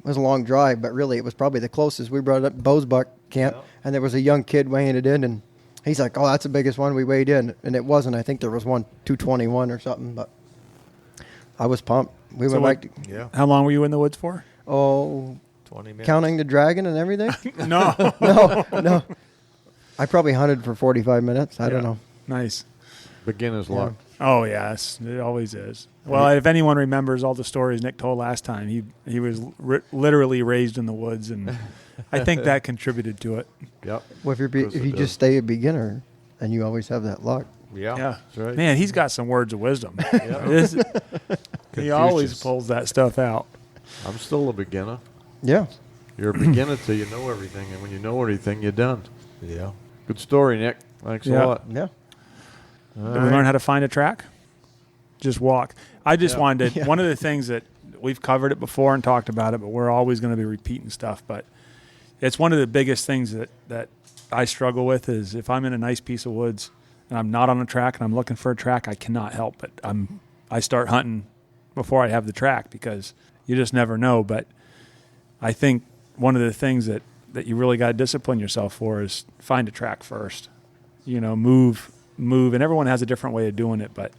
was a long drive, but really it was probably the closest. We brought it up to Bo's Buck Camp, and there was a young kid weighing it in, and he's like, oh, that's the biggest one we weighed in. And it wasn't. I think there was one 221 or something, but I was pumped. We went back to, Yeah. How long were you in the woods for? 20 minutes. Counting the dragon and everything? No. No. I probably hunted for 45 minutes. I don't know. Nice. Beginner's luck. Oh, yes. It always is. Well, if anyone remembers all the stories Nick told last time, he was literally raised in the woods, and I think that contributed to it. Yep. Well, if you just stay a beginner, then you always have that luck. Yeah. That's right. Man, he's got some words of wisdom. Yeah. He always pulls that stuff out. I'm still a beginner. Yeah. You're a beginner till you know everything, and when you know everything, you're done. Yeah. Good story, Nick. Thanks a lot. Yeah. Did we learn how to find a track? Just walk. I just wanted to, one of the things that we've covered it before and talked about it, but we're always going to be repeating stuff. But it's one of the biggest things that I struggle with is if I'm in a nice piece of woods and I'm not on a track and I'm looking for a track, I cannot help but I start hunting before I have the track because you just never know. But I think one of the things that you really got to discipline yourself for is find a track first. Move, and everyone has a different way of doing it, but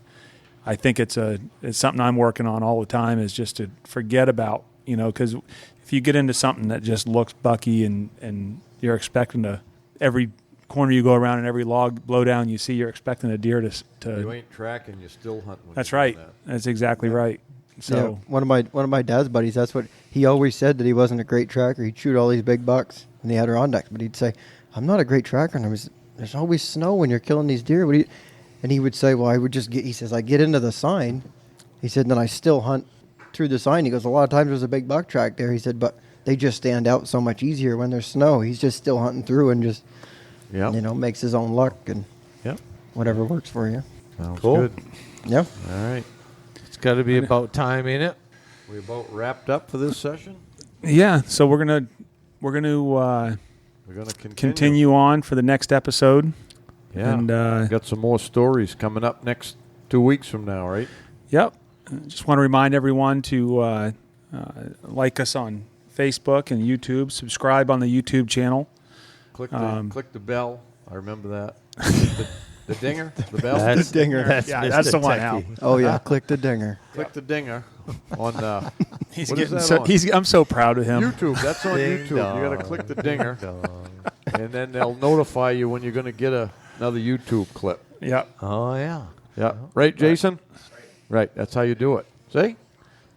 I think it's something I'm working on all the time is just to forget about, because if you get into something that just looks bucky and you're expecting every corner you go around and every log blow down you see, you're expecting a deer to You ain't tracking, you're still hunting. That's right. That's exactly right. So one of my dad's buddies, that's what he always said, that he wasn't a great tracker. He'd shoot all these big bucks and he had Adirondacks, but he'd say, I'm not a great tracker. And there's always snow when you're killing these deer. And he would say, well, I would just he says, I get into the sign. He said, and then I still hunt through the sign. He goes, a lot of times there's a big buck track there. He said, but they just stand out so much easier when there's snow. He's just still hunting through and just, makes his own luck and whatever works for you. Sounds Cool. good. Yeah. All right. It's got to be about time, ain't it? We about wrapped up for this session? yeah, so we're gonna We're going to continue on for the next episode. Yeah. And got some more stories coming up next 2 weeks from now, right? Yep. Just want to remind everyone to like us on Facebook and YouTube. Subscribe on the YouTube channel. Click the bell. I remember that. the dinger? The bell? That's the dinger. That's the one, Al. Oh, yeah. Click the dinger. Click the dinger on He's what is getting that on? I'm so proud of him. YouTube. That's on Ding YouTube. dong. You got to click the dinger, and then they'll notify you when you're going to get another YouTube clip. Yep. Oh, yeah. Yeah. Right, Jason? Right. That's how you do it. See?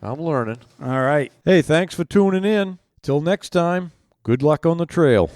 I'm learning. All right. Hey, thanks for tuning in. Till next time, good luck on the trail.